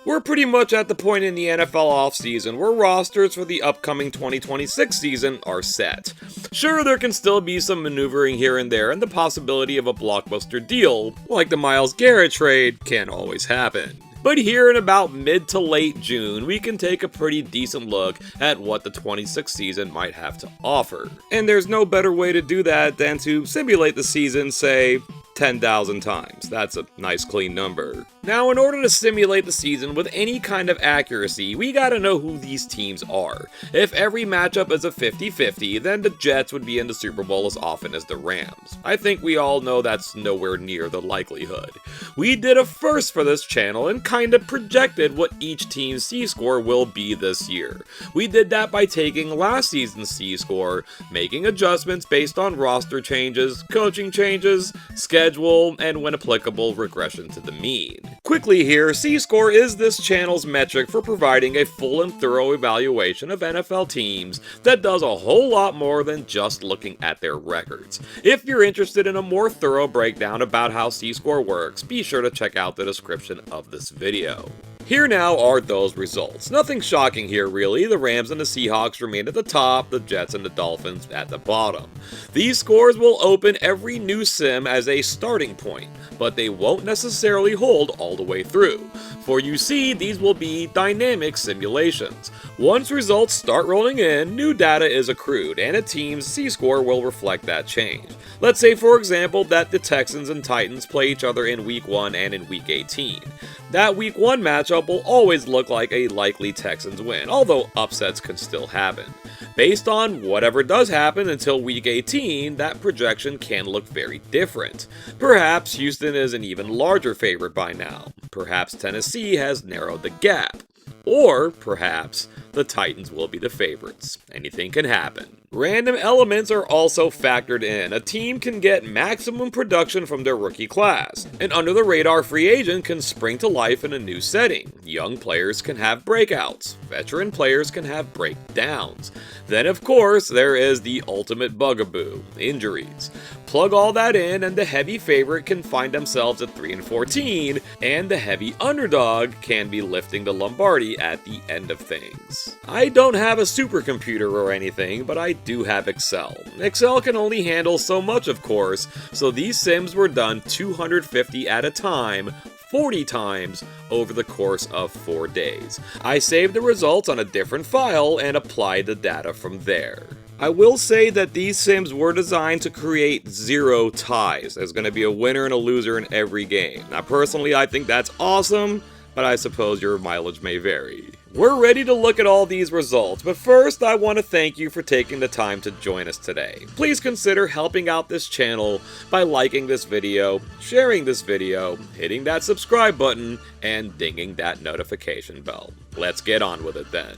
We're pretty much at the point in the NFL offseason where rosters for the upcoming 2026 season are set. Sure, there can still be some maneuvering here and there, and the possibility of a blockbuster deal, like the Myles Garrett trade, can always happen. But here in about mid to late June, we can take a pretty decent look at what the 26th season might have to offer. And there's no better way to do that than to simulate the season, say, 10,000 times. That's a nice clean number. Now, in order to simulate the season with any kind of accuracy, we gotta know who these teams are. If every matchup is a 50-50, then the Jets would be in the Super Bowl as often as the Rams. I think we all know that's nowhere near the likelihood. We did a first for this channel and kinda projected what each team's C-score will be this year. We did that by taking last season's C-score, making adjustments based on roster changes, coaching changes, schedule, and when applicable, regression to the mean. Quickly here, C-score is this channel's metric for providing a full and thorough evaluation of NFL teams that does a whole lot more than just looking at their records. If you're interested in a more thorough breakdown about how C-score works, be sure to check out the description of this video. Here now are those results. Nothing shocking here really, the Rams and the Seahawks remain at the top, the Jets and the Dolphins at the bottom. These scores will open every new sim as a starting point, but they won't necessarily hold all the way through. For you see, these will be dynamic simulations. Once results start rolling in, new data is accrued, and a team's C-score will reflect that change. Let's say for example that the Texans and Titans play each other in Week 1 and in Week 18. That Week 1 matchup will always look like a likely Texans win, although upsets can still happen. Based on whatever does happen until Week 18, that projection can look very different. Perhaps Houston is an even larger favorite by now. Perhaps Tennessee has narrowed the gap. Or perhaps the Titans will be the favorites. Anything can happen. Random elements are also factored in. A team can get maximum production from their rookie class. An under-the-radar free agent can spring to life in a new setting. Young players can have breakouts. Veteran players can have breakdowns. Then, of course, there is the ultimate bugaboo, injuries. Plug all that in, and the heavy favorite can find themselves at 3-14, and the heavy underdog can be lifting the Lombardi at the end of things. I don't have a supercomputer or anything, but I do have Excel. Excel can only handle so much, of course, so these sims were done 250 at a time, 40 times over the course of 4 days. I saved the results on a different file and applied the data from there. I will say that these sims were designed to create 0 ties. There's going to be a winner and a loser in every game. Now personally, I think that's awesome, but I suppose your mileage may vary. We're ready to look at all these results, but first I want to thank you for taking the time to join us today. Please consider helping out this channel by liking this video, sharing this video, hitting that subscribe button, and dinging that notification bell. Let's get on with it then.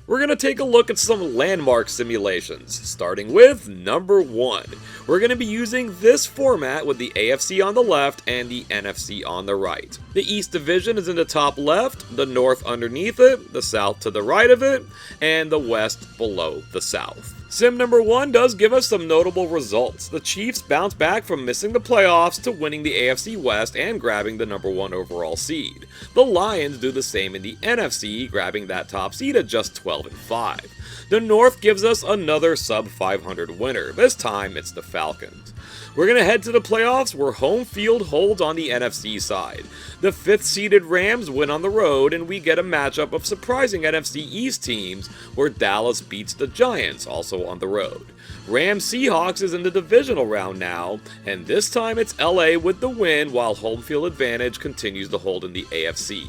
We're going to take a look at some landmark simulations, starting with number 1. We're going to be using this format with the AFC on the left and the NFC on the right. The East Division is in the top left, the North underneath it, the South to the right of it, and the West below the South. Sim number 1 does give us some notable results. The Chiefs bounce back from missing the playoffs to winning the AFC West and grabbing the number 1 overall seed. The Lions do the same in the NFC, grabbing that top seed at just 12-5. The North gives us another sub-500 winner. This time it's the Falcons. We're going to head to the playoffs where home field holds on the NFC side. The 5th-seeded Rams win on the road, and we get a matchup of surprising NFC East teams where Dallas beats the Giants, also on the road. Rams-Seahawks is in the divisional round now, and this time it's LA with the win while home field advantage continues to hold in the AFC.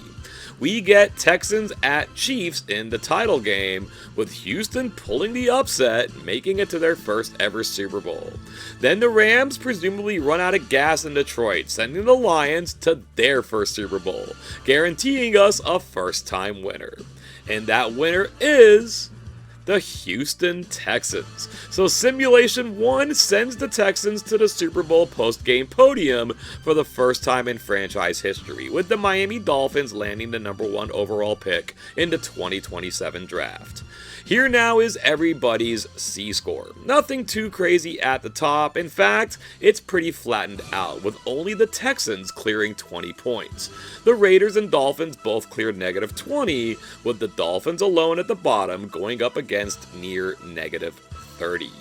We get Texans at Chiefs in the title game, with Houston pulling the upset, making it to their first ever Super Bowl. Then the Rams presumably run out of gas in Detroit, sending the Lions to their first Super Bowl, guaranteeing us a first-time winner. And that winner is the Houston Texans. So Simulation 1 sends the Texans to the Super Bowl post-game podium for the first time in franchise history, with the Miami Dolphins landing the #1 overall pick in the 2027 draft. Here now is everybody's C-score. Nothing too crazy at the top. In fact, it's pretty flattened out, with only the Texans clearing 20 points. The Raiders and Dolphins both cleared -20, with the Dolphins alone at the bottom going up against near -30.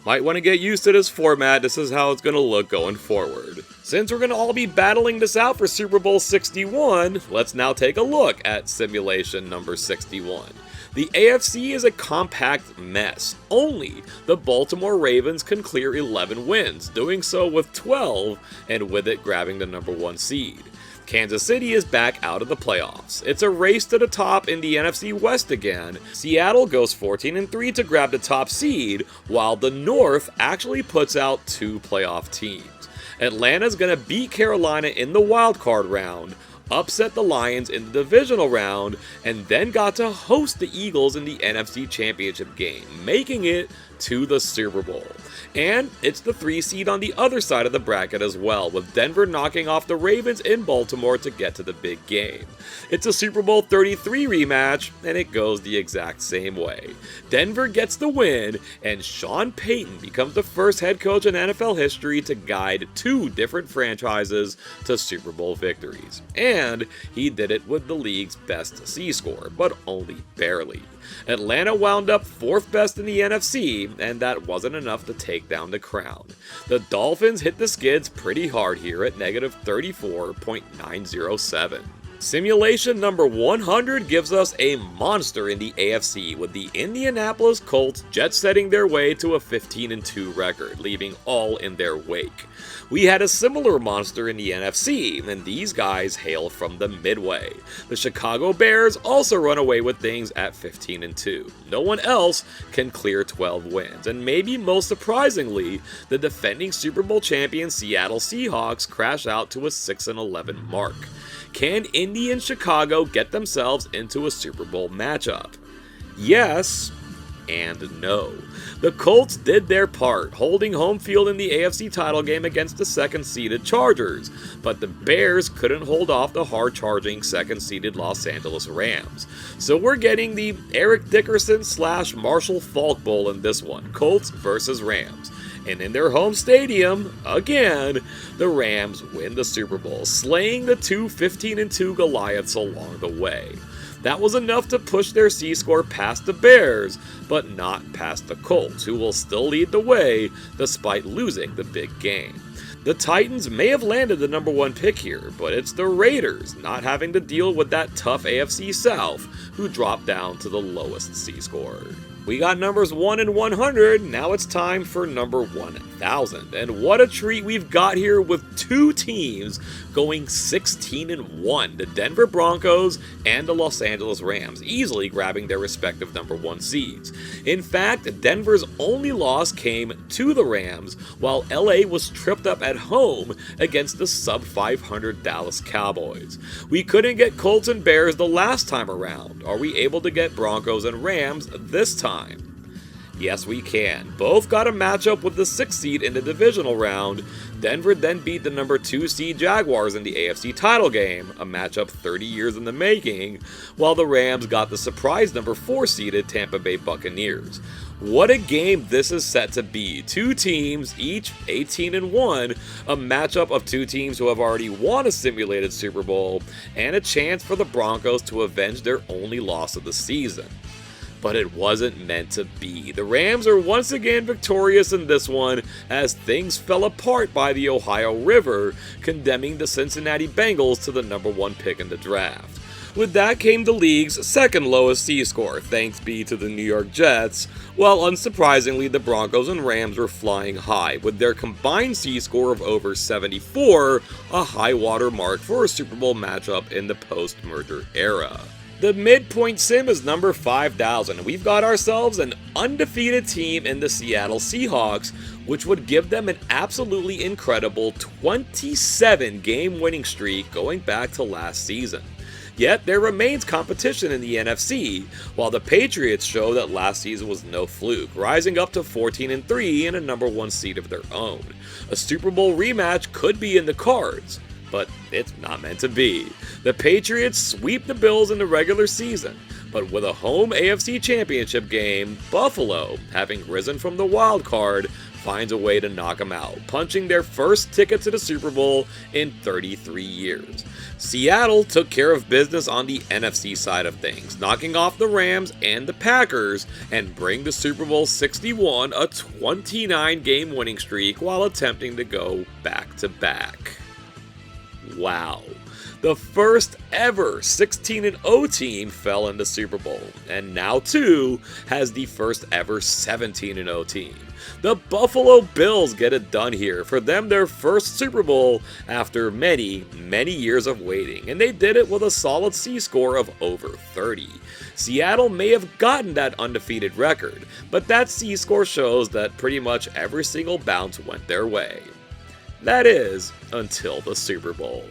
Might want to get used to this format. This is how it's going to look going forward. Since we're going to all be battling this out for Super Bowl 61, let's now take a look at simulation number 61. The AFC is a compact mess. Only the Baltimore Ravens can clear 11 wins, doing so with 12, and with it grabbing the #1 seed. Kansas City is back out of the playoffs. It's a race to the top in the NFC West again. Seattle goes 14-3 to grab the top seed, while the North actually puts out 2 playoff teams. Atlanta's gonna beat Carolina in the wildcard round, upset the Lions in the divisional round, and then got to host the Eagles in the NFC Championship game, making it to the Super Bowl. And it's the 3 seed on the other side of the bracket as well, with Denver knocking off the Ravens in Baltimore to get to the big game. It's a Super Bowl 33 rematch, and it goes the exact same way. Denver gets the win, and Sean Payton becomes the first head coach in NFL history to guide 2 different franchises to Super Bowl victories. And he did it with the league's best C-score, but only barely. Atlanta wound up 4th best in the NFC, and that wasn't enough to take down the crown. The Dolphins hit the skids pretty hard here at -34.907. Simulation number 100 gives us a monster in the AFC, with the Indianapolis Colts jet-setting their way to a 15-2 record, leaving all in their wake. We had a similar monster in the NFC, and these guys hail from the Midway. The Chicago Bears also run away with things at 15-2. No one else can clear 12 wins, and maybe most surprisingly, the defending Super Bowl champion Seattle Seahawks crash out to a 6-11 mark. Can Indy and Chicago get themselves into a Super Bowl matchup? Yes and no. The Colts did their part, holding home field in the AFC title game against the 2nd-seeded Chargers, but the Bears couldn't hold off the hard-charging 2nd-seeded Los Angeles Rams. So we're getting the Eric Dickerson / Marshall Faulk Bowl in this one, Colts versus Rams. And in their home stadium, again, the Rams win the Super Bowl, slaying the 2 15-2 Goliaths along the way. That was enough to push their C-score past the Bears, but not past the Colts, who will still lead the way despite losing the big game. The Titans may have landed the #1 pick here, but it's the Raiders, not having to deal with that tough AFC South, who dropped down to the lowest C-score. We got numbers 1 and 100, now it's time for number 1000. And what a treat we've got here with 2 teams going 16-1, the Denver Broncos and the Los Angeles Rams, easily grabbing their respective #1 seeds. In fact, Denver's only loss came to the Rams, while LA was tripped up at home against the sub-500 Dallas Cowboys. We couldn't get Colts and Bears the last time around. Are we able to get Broncos and Rams this time? Yes, we can. Both got a matchup with the 6th seed in the divisional round. Denver then beat the #2 seed Jaguars in the AFC title game, a matchup 30 years in the making, while the Rams got the surprise #4 seeded Tampa Bay Buccaneers. What a game this is set to be. 2 teams, each 18-1, a matchup of 2 teams who have already won a simulated Super Bowl, and a chance for the Broncos to avenge their only loss of the season. But it wasn't meant to be. The Rams are once again victorious in this one, as things fell apart by the Ohio River, condemning the Cincinnati Bengals to the #1 pick in the draft. With that came the league's 2nd lowest C-score, thanks be to the New York Jets, while unsurprisingly the Broncos and Rams were flying high, with their combined C-score of over 74, a high-water mark for a Super Bowl matchup in the post-merger era. The midpoint sim is number 5000, and we've got ourselves an undefeated team in the Seattle Seahawks, which would give them an absolutely incredible 27 game winning streak going back to last season. Yet there remains competition in the NFC, while the Patriots show that last season was no fluke, rising up to 14-3 and a number 1 seed of their own. A Super Bowl rematch could be in the cards, but it's not meant to be. The Patriots sweep the Bills in the regular season, but with a home AFC Championship game, Buffalo, having risen from the wild card, finds a way to knock them out, punching their first ticket to the Super Bowl in 33 years. Seattle took care of business on the NFC side of things, knocking off the Rams and the Packers, and bring the Super Bowl 61 a 29-game winning streak while attempting to go back-to-back. Wow. The first ever 16-0 team fell in the Super Bowl, and now too has the first ever 17-0 team. The Buffalo Bills get it done here, for them their first Super Bowl after many years of waiting, and they did it with a solid C-score of over 30. Seattle may have gotten that undefeated record, but that C-score shows that pretty much every single bounce went their way. That is, until the Super Bowl.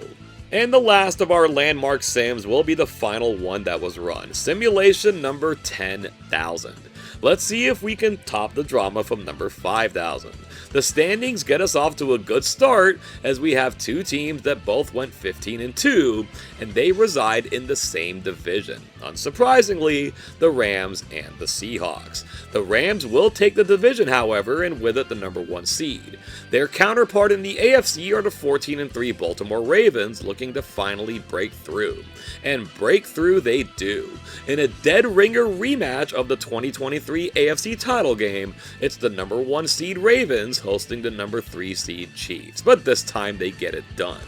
And the last of our landmark sims will be the final one that was run, simulation number 10,000. Let's see if we can top the drama from number 5,000. The standings get us off to a good start as we have two teams that both went 15-2, and they reside in the same division. Unsurprisingly, the Rams and the Seahawks. The Rams will take the division, however, and with it the number 1 seed. Their counterpart in the AFC are the 14-3 Baltimore Ravens, looking to finally break through. And break through they do. In a dead ringer rematch of the 2023 AFC title game, it's the number 1 seed Ravens hosting the number 3 seed Chiefs, but this time they get it done.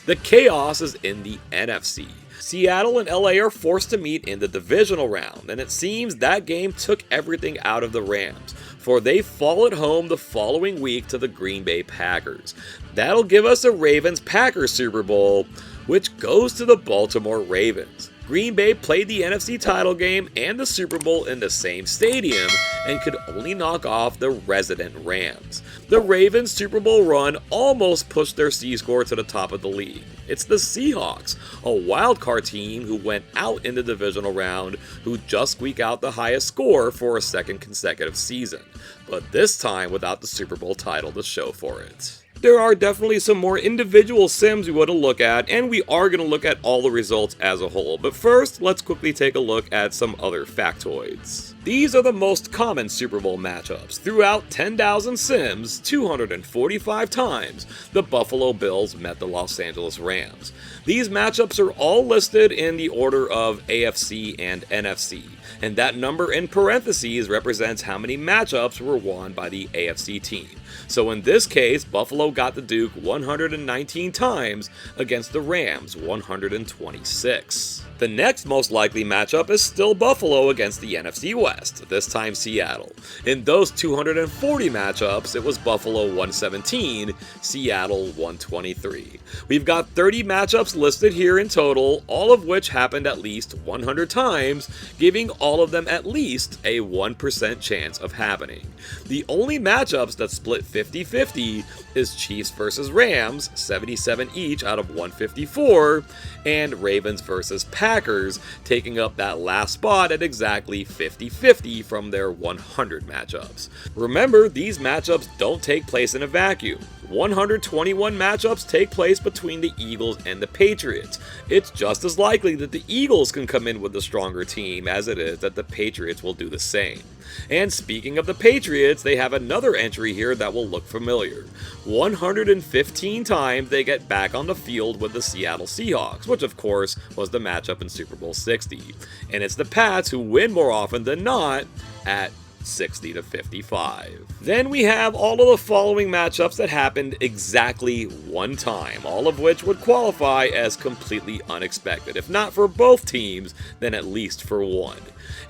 The chaos is in the NFC. Seattle and LA are forced to meet in the divisional round, and it seems that game took everything out of the Rams, for they fall at home the following week to the Green Bay Packers. That'll give us a Ravens-Packers Super Bowl, which goes to the Baltimore Ravens. Green Bay played the NFC title game and the Super Bowl in the same stadium and could only knock off the resident Rams. The Ravens' Super Bowl run almost pushed their C-score to the top of the league. It's the Seahawks, a wildcard team who went out in the divisional round, who just squeak out the highest score for a second consecutive season, but this time without the Super Bowl title to show for it. There are definitely some more individual sims we want to look at, and we are going to look at all the results as a whole. But first, let's quickly take a look at some other factoids. These are the most common Super Bowl matchups. Throughout 10,000 sims, 245 times, the Buffalo Bills met the Los Angeles Rams. These matchups are all listed in the order of AFC and NFC, and that number in parentheses represents how many matchups were won by the AFC team. So in this case, Buffalo got the Duke 119 times against the Rams 126. The next most likely matchup is still Buffalo against the NFC West, this time Seattle. In those 240 matchups, it was Buffalo 117, Seattle 123. We've got 30 matchups listed here in total, all of which happened at least 100 times, giving all of them at least a 1% chance of happening. The only matchups that split 50-50 is Chiefs versus Rams, 77 each out of 154, and Ravens versus Packers, taking up that last spot at exactly 50-50 from their 100 matchups. Remember, these matchups don't take place in a vacuum. 121 matchups take place between the Eagles and the Patriots. It's just as likely that the Eagles can come in with the stronger team as it is that the Patriots will do the same. And speaking of the Patriots, they have another entry here that will look familiar. 115 times they get back on the field with the Seattle Seahawks, which of course was the matchup in Super Bowl 60. And it's the Pats who win more often than not at 60-55. Then we have all of the following matchups that happened exactly one time, all of which would qualify as completely unexpected. If not for both teams, then at least for one.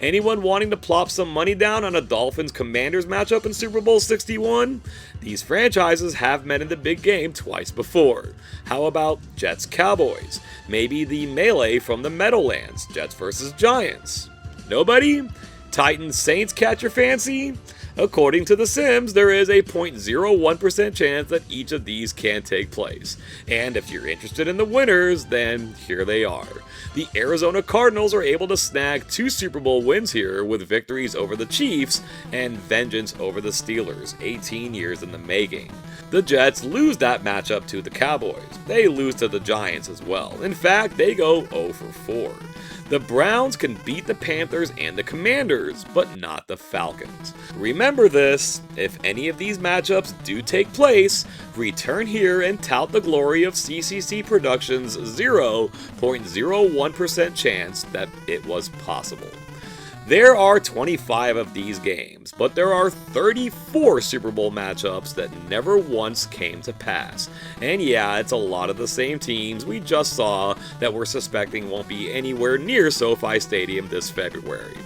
Anyone wanting to plop some money down on a Dolphins-Commanders matchup in Super Bowl 61? These franchises have met in the big game twice before. How about Jets-Cowboys? Maybe the melee from the Meadowlands, Jets versus Giants? Nobody? Titans Saints catch your fancy? According to The Sims, there is a 0.01% chance that each of these can take place. And if you're interested in the winners, then here they are. The Arizona Cardinals are able to snag 2 Super Bowl wins here with victories over the Chiefs and vengeance over the Steelers, 18 years in the making. The Jets lose that matchup to the Cowboys. They lose to the Giants as well. In fact, they go 0 for 4. The Browns can beat the Panthers and the Commanders, but not the Falcons. Remember this, if any of these matchups do take place, return here and tout the glory of CCC Productions' 0.01% chance that it was possible. There are 25 of these games, but there are 34 Super Bowl matchups that never once came to pass. And yeah, it's a lot of the same teams we just saw that we're suspecting won't be anywhere near SoFi Stadium this February.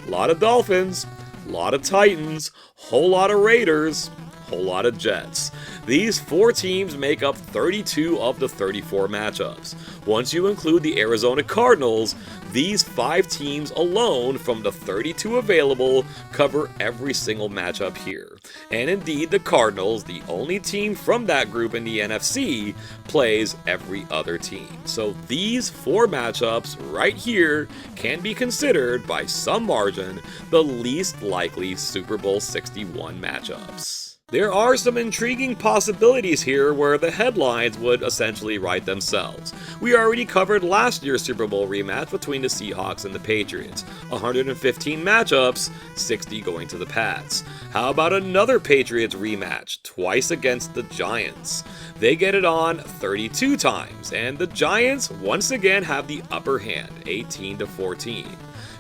A lot of Dolphins, a lot of Titans, whole lot of Raiders, whole lot of Jets. These 4 teams make up 32 of the 34 matchups. Once you include the Arizona Cardinals, these 5 teams alone from the 32 available cover every single matchup here. And indeed, the Cardinals, the only team from that group in the NFC, plays every other team. So these 4 matchups right here can be considered by some margin the least likely Super Bowl 61 matchups. There are some intriguing possibilities here where the headlines would essentially write themselves. We already covered last year's Super Bowl rematch between the Seahawks and the Patriots. 115 matchups, 60 going to the Pats. How about another Patriots rematch, twice against the Giants? They get it on 32 times, and the Giants once again have the upper hand, 18-14.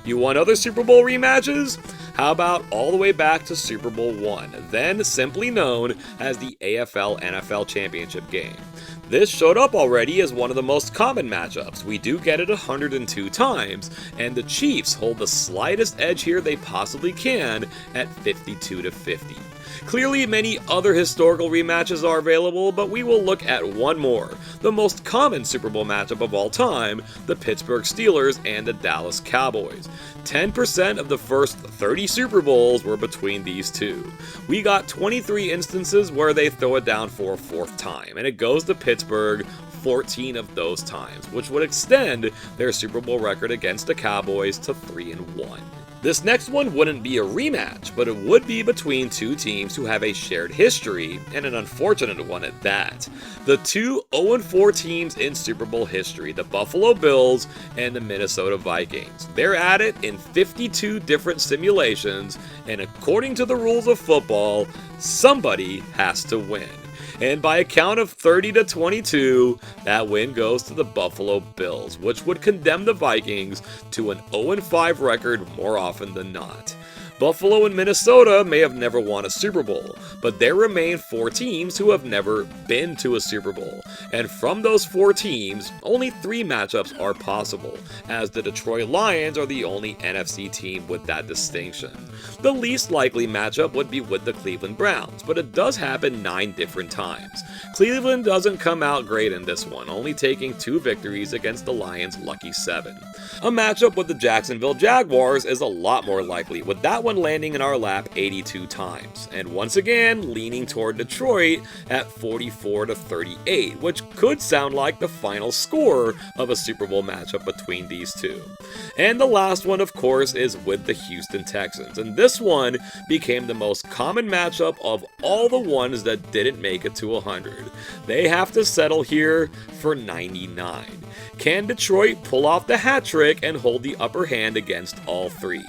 You want other Super Bowl rematches? How about all the way back to Super Bowl I, then simply known as the AFL-NFL Championship game. This showed up already as one of the most common matchups. We do get it 102 times, and the Chiefs hold the slightest edge here they possibly can at 52-50. Clearly, many other historical rematches are available, but we will look at one more, the most common Super Bowl matchup of all time, the Pittsburgh Steelers and the Dallas Cowboys. 10% of the first 30 Super Bowls were between these two. We got 23 instances where they throw it down for a 4th time, and it goes to Pittsburgh 14 of those times, which would extend their Super Bowl record against the Cowboys to 3-1. This next one wouldn't be a rematch, but it would be between 2 teams who have a shared history, and an unfortunate one at that. The 2 0-4 teams in Super Bowl history, the Buffalo Bills and the Minnesota Vikings. They're at it in 52 different simulations, and according to the rules of football, somebody has to win. And by a count of 30-22, that win goes to the Buffalo Bills, which would condemn the Vikings to an 0-5 record more often than not. Buffalo and Minnesota may have never won a Super Bowl, but there remain 4 teams who have never been to a Super Bowl. And from those 4 teams, only 3 matchups are possible, as the Detroit Lions are the only NFC team with that distinction. The least likely matchup would be with the Cleveland Browns, but it does happen 9 different times. Cleveland doesn't come out great in this one, only taking 2 victories against the Lions' lucky 7. A matchup with the Jacksonville Jaguars is a lot more likely, with that one landing in our lap 82 times, and once again leaning toward Detroit at 44-38, which could sound like the final score of a Super Bowl matchup between these 2. And the last one, of course, is with the Houston Texans, and this one became the most common matchup of all the ones that didn't make it to 100. They have to settle here for 99. Can Detroit pull off the hat trick and hold the upper hand against all 3?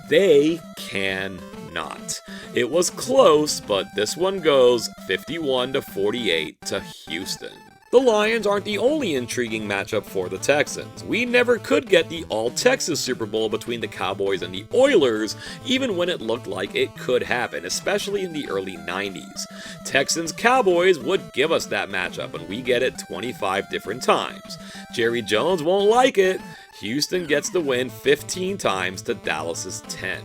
They cannot. It was close, but this one goes 51-48 to Houston. The Lions aren't the only intriguing matchup for the Texans. We never could get the all-Texas Super Bowl between the Cowboys and the Oilers, even when it looked like it could happen, especially in the early 90s. Texans-Cowboys would give us that matchup, and we get it 25 different times. Jerry Jones won't like it. Houston gets the win 15 times to Dallas's 10.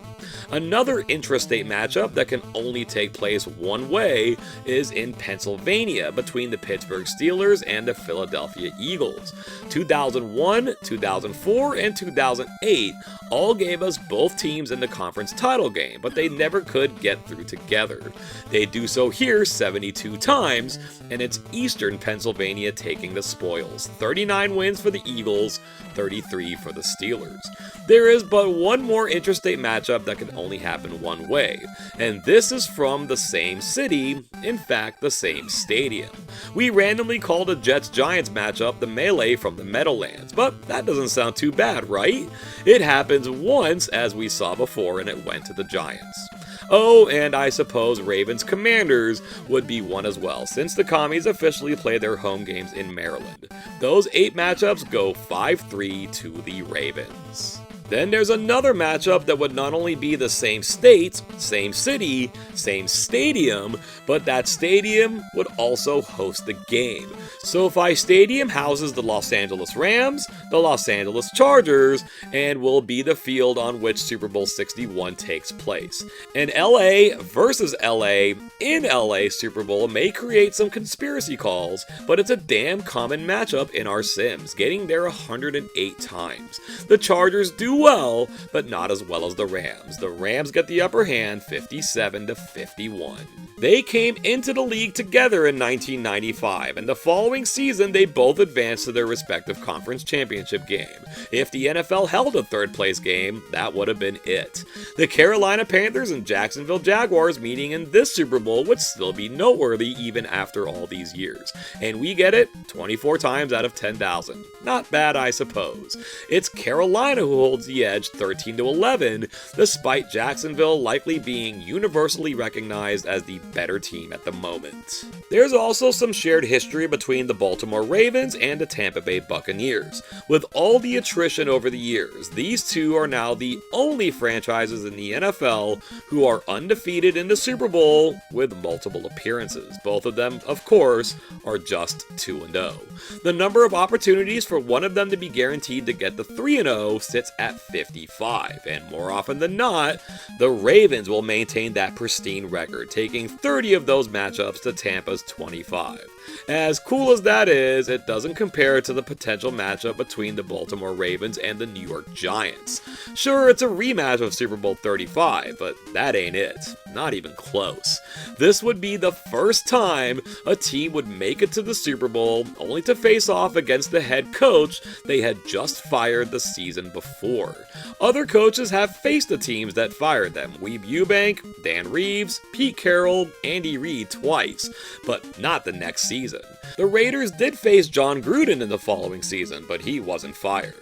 Another intrastate matchup that can only take place one way is in Pennsylvania between the Pittsburgh Steelers and the Philadelphia Eagles. 2001, 2004, and 2008 all gave us both teams in the conference title game, but they never could get through together. They do so here 72 times, and it's Eastern Pennsylvania taking the spoils. 39 wins for the Eagles, 33 for the Steelers. There is but one more interstate matchup that can only happen one way, and this is from the same city, in fact the same stadium. We randomly called a Jets-Giants matchup the Melee from the Meadowlands, but that doesn't sound too bad, right? It happens once, as we saw before, and it went to the Giants. Oh, and I suppose Ravens Commanders would be one as well, since the Commies officially play their home games in Maryland. Those 8 matchups go 5-3 to the Ravens. Then there's another matchup that would not only be the same state, same city, same stadium, but that stadium would also host the game. SoFi Stadium houses the Los Angeles Rams, the Los Angeles Chargers, and will be the field on which Super Bowl 61 takes place. An LA versus LA in LA Super Bowl may create some conspiracy calls, but it's a damn common matchup in our Sims, getting there 108 times. The Chargers do well, but not as well as the Rams. The Rams get the upper hand 57-51. They came into the league together in 1995, and the following season they both advanced to their respective conference championship game. If the NFL held a third place game, that would have been it. The Carolina Panthers and Jacksonville Jaguars meeting in this Super Bowl would still be noteworthy even after all these years. And we get it 24 times out of 10,000. Not bad, I suppose. It's Carolina who holds the edge 13-11, despite Jacksonville likely being universally recognized as the better team at the moment. There's also some shared history between the Baltimore Ravens and the Tampa Bay Buccaneers. With all the attrition over the years, these two are now the only franchises in the NFL who are undefeated in the Super Bowl with multiple appearances. Both of them, of course, are just 2-0. The number of opportunities for one of them to be guaranteed to get the 3-0 sits at 55, and more often than not, the Ravens will maintain that pristine record, taking 30 of those matchups to Tampa's 25. As cool as that is, it doesn't compare to the potential matchup between the Baltimore Ravens and the New York Giants. Sure, it's a rematch of Super Bowl 35, but that ain't it. Not even close. This would be the first time a team would make it to the Super Bowl only to face off against the head coach they had just fired the season before. Other coaches have faced the teams that fired them: Weeb Ewbank, Dan Reeves, Pete Carroll, Andy Reid twice, but not the next season. The Raiders did face John Gruden in the following season, but he wasn't fired.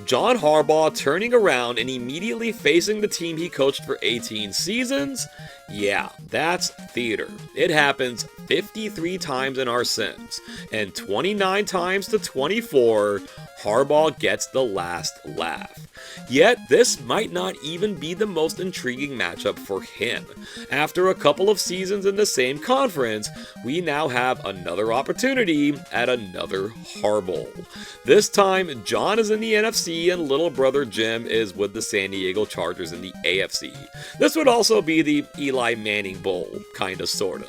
John Harbaugh turning around and immediately facing the team he coached for 18 seasons? Yeah, that's theater. It happens 53 times in our Sims, and 29 times to 24, Harbaugh gets the last laugh. Yet, this might not even be the most intriguing matchup for him. After a couple of seasons in the same conference, we now have another opportunity at another Harbaugh. This time, John is in the NFC and little brother Jim is with the San Diego Chargers in the AFC. This would also be the Eli Manning Bowl, kinda sorta.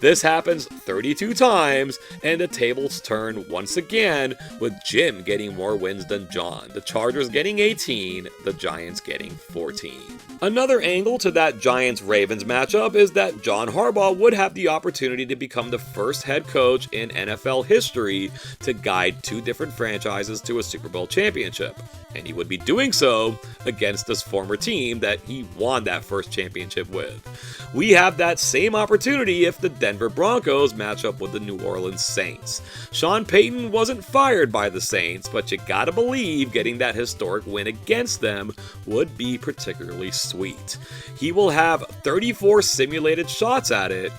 This happens 32 times, and the tables turn once again, with Jim getting more wins than John, the Chargers getting 18, the Giants getting 14. Another angle to that Giants-Ravens matchup is that John Harbaugh would have the opportunity to become the first head coach in NFL history to guide two different franchises to a Super Bowl championship, and he would be doing so against this former team that he won that first championship with. We have that same opportunity if the Denver Broncos match up with the New Orleans Saints. Sean Payton wasn't fired by the Saints, but you gotta believe getting that historic win against them would be particularly sweet. He will have 34 simulated shots at it,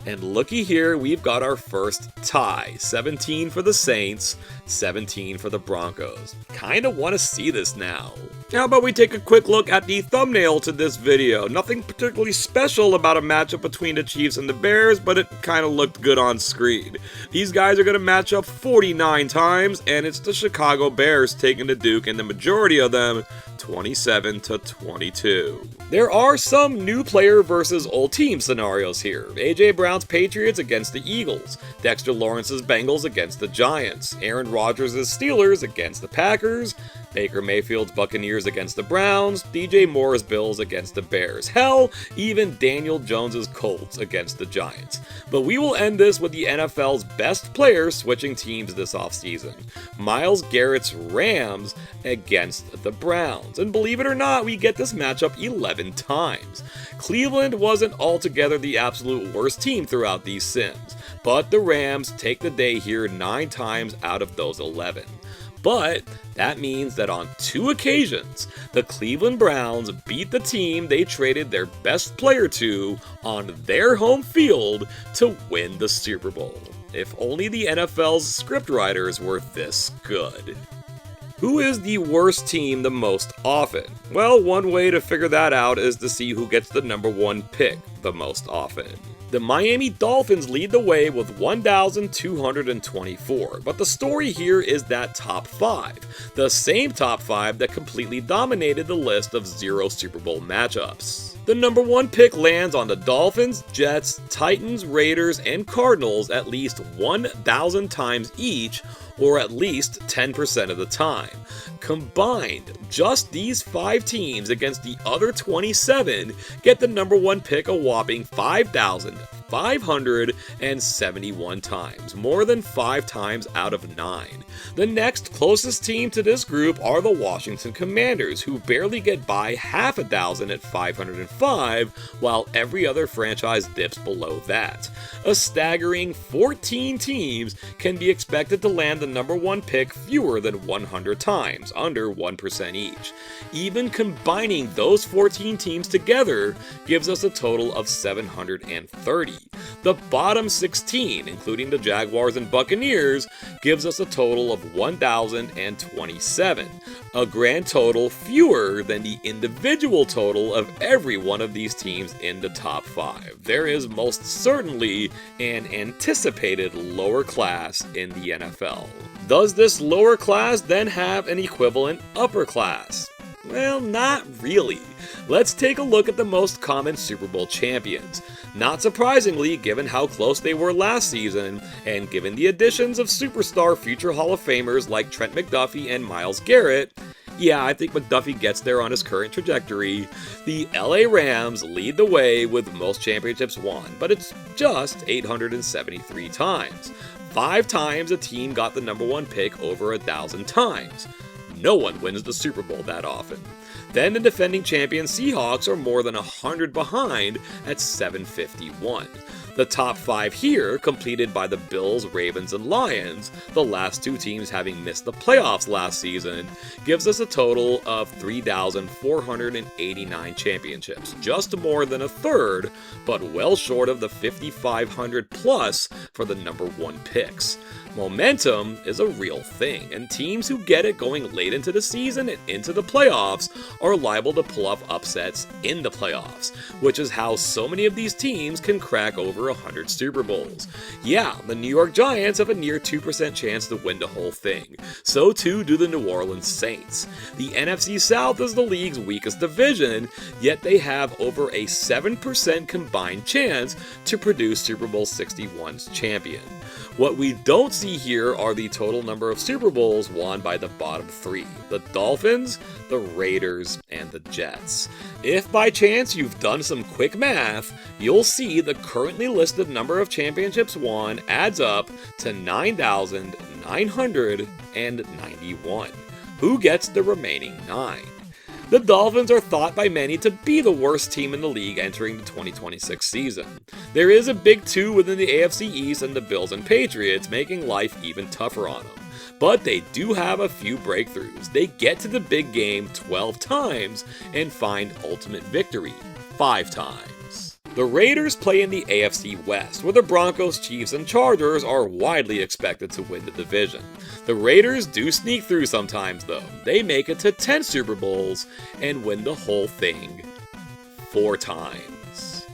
and looky here, we've got our first tie. 17 for the Saints, 17 for the Broncos. Kinda wanna see this now. How about we take a quick look at the thumbnail to this video? Nothing particularly special about a matchup between the Chiefs and the Bears, but it kind of looked good on screen. These guys are going to match up 49 times, and it's the Chicago Bears taking the Duke, and the majority of them 27-22. There are some new player versus old team scenarios here. A.J. Brown's Patriots against the Eagles, Dexter Lawrence's Bengals against the Giants, Aaron Rodgers' Steelers against the Packers, Baker Mayfield's Buccaneers against the Browns, DJ Moore's Bills against the Bears. Hell, even Daniel Jones's Colts against the Giants. But we will end this with the NFL's best player switching teams this offseason. Myles Garrett's Rams against the Browns. And believe it or not, we get this matchup 11 times. Cleveland wasn't altogether the absolute worst team throughout these sims, but the Rams take the day here 9 times out of those 11. But that means that on 2 occasions, the Cleveland Browns beat the team they traded their best player to on their home field to win the Super Bowl. If only the NFL's scriptwriters were this good. Who is the worst team the most often? Well, one way to figure that out is to see who gets the number 1 pick the most often. The Miami Dolphins lead the way with 1,224, but the story here is that top 5, the same top 5 that completely dominated the list of 0 Super Bowl matchups. The number 1 pick lands on the Dolphins, Jets, Titans, Raiders, and Cardinals at least 1,000 times each, or at least 10% of the time. Combined, just these 5 teams against the other 27 get the number 1 pick a whopping 5,571 times, more than 5 times out of 9. The next closest team to this group are the Washington Commanders, who barely get by half a thousand at 505, while every other franchise dips below that. A staggering 14 teams can be expected to land the number 1 pick fewer than 100 times, under 1% each. Even combining those 14 teams together gives us a total of 730. The bottom 16, including the Jaguars and Buccaneers, gives us a total of 1,027, a grand total fewer than the individual total of every one of these teams in the top 5. There is most certainly an anticipated lower class in the NFL. Does this lower class then have an equivalent upper class? Well, not really. Let's take a look at the most common Super Bowl champions. Not surprisingly, given how close they were last season, and given the additions of superstar future Hall of Famers like Trent McDuffie and Myles Garrett, yeah, I think McDuffie gets there on his current trajectory. The LA Rams lead the way with most championships won, but it's just 873 times. 5 times a team got the number 1 pick over 1,000 times. No one wins the Super Bowl that often. Then the defending champion Seahawks are more than 100 behind at 751. The top 5 here, completed by the Bills, Ravens, and Lions, the last 2 teams having missed the playoffs last season, gives us a total of 3,489 championships, just more than a third, but well short of the 5,500 plus for the number 1 picks. Momentum is a real thing, and teams who get it going late into the season and into the playoffs are liable to pull off upsets in the playoffs, which is how so many of these teams can crack over 100 Super Bowls. Yeah, the New York Giants have a near 2% chance to win the whole thing. So too do the New Orleans Saints. The NFC South is the league's weakest division, yet they have over a 7% combined chance to produce Super Bowl 61's champion. What we don't see here are the total number of Super Bowls won by the bottom 3, the Dolphins, the Raiders, and the Jets. If by chance you've done some quick math, you'll see the currently listed number of championships won adds up to 9,991. Who gets the remaining 9? The Dolphins are thought by many to be the worst team in the league entering the 2026 season. There is a big 2 within the AFC East and the Bills and Patriots, making life even tougher on them. But they do have a few breakthroughs. They get to the big game 12 times and find ultimate victory 5 times. The Raiders play in the AFC West, where the Broncos, Chiefs, and Chargers are widely expected to win the division. The Raiders do sneak through sometimes though. They make it to 10 Super Bowls and win the whole thing 4 times.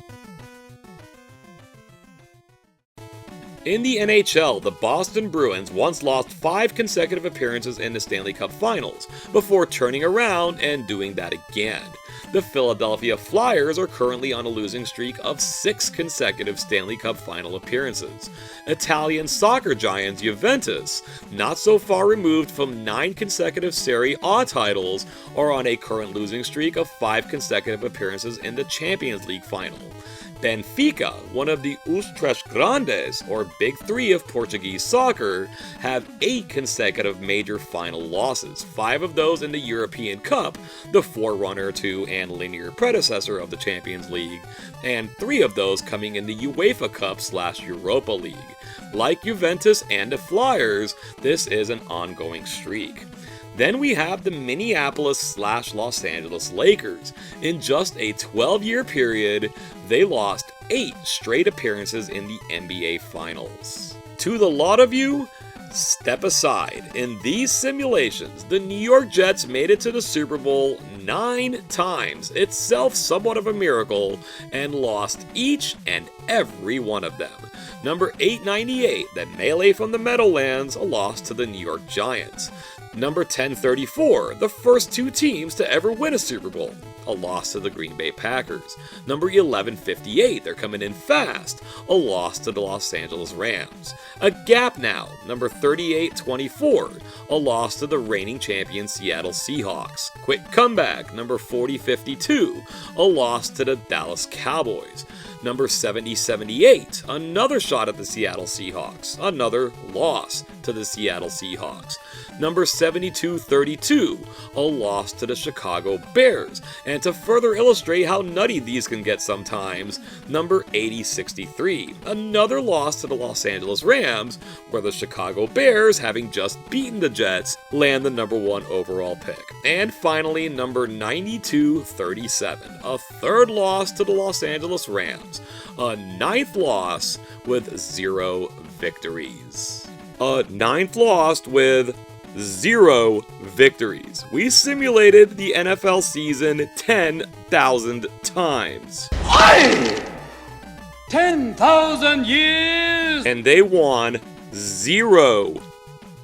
In the NHL, the Boston Bruins once lost 5 consecutive appearances in the Stanley Cup Finals, before turning around and doing that again. The Philadelphia Flyers are currently on a losing streak of 6 consecutive Stanley Cup Final appearances. Italian soccer giants Juventus, not so far removed from 9 consecutive Serie A titles, are on a current losing streak of 5 consecutive appearances in the Champions League final. Benfica, one of the Os Três Grandes, or Big Three of Portuguese soccer, have 8 consecutive major final losses, 5 of those in the European Cup, the forerunner to and linear predecessor of the Champions League, and 3 of those coming in the UEFA Cup/Europa League. Like Juventus and the Flyers, this is an ongoing streak. Then we have the Minneapolis/Los Angeles Lakers. In just a 12-year period, they lost 8 straight appearances in the NBA Finals. To the lot of you, step aside. In these simulations, the New York Jets made it to the Super Bowl 9 times, itself somewhat of a miracle, and lost each and every one of them. Number 898, that melee from the Meadowlands, a loss to the New York Giants. Number 1034, the first 2 teams to ever win a Super Bowl, a loss to the Green Bay Packers. Number 1158, they're coming in fast, a loss to the Los Angeles Rams. A gap now, number 3824, a loss to the reigning champion Seattle Seahawks. Quick comeback, number 4052, a loss to the Dallas Cowboys. Number 7078, another shot at the Seattle Seahawks, another loss to the Seattle Seahawks. Number 7232, a loss to the Chicago Bears. And to further illustrate how nutty these can get sometimes, number 8063, another loss to the Los Angeles Rams, where the Chicago Bears, having just beaten the Jets, land the number 1 overall pick. And finally, number 9237, a 3rd loss to the Los Angeles Rams, a 9th loss with 0 victories. A 9th loss with 0 victories. We simulated the NFL season 10,000 times. 10,000 years! And they won 0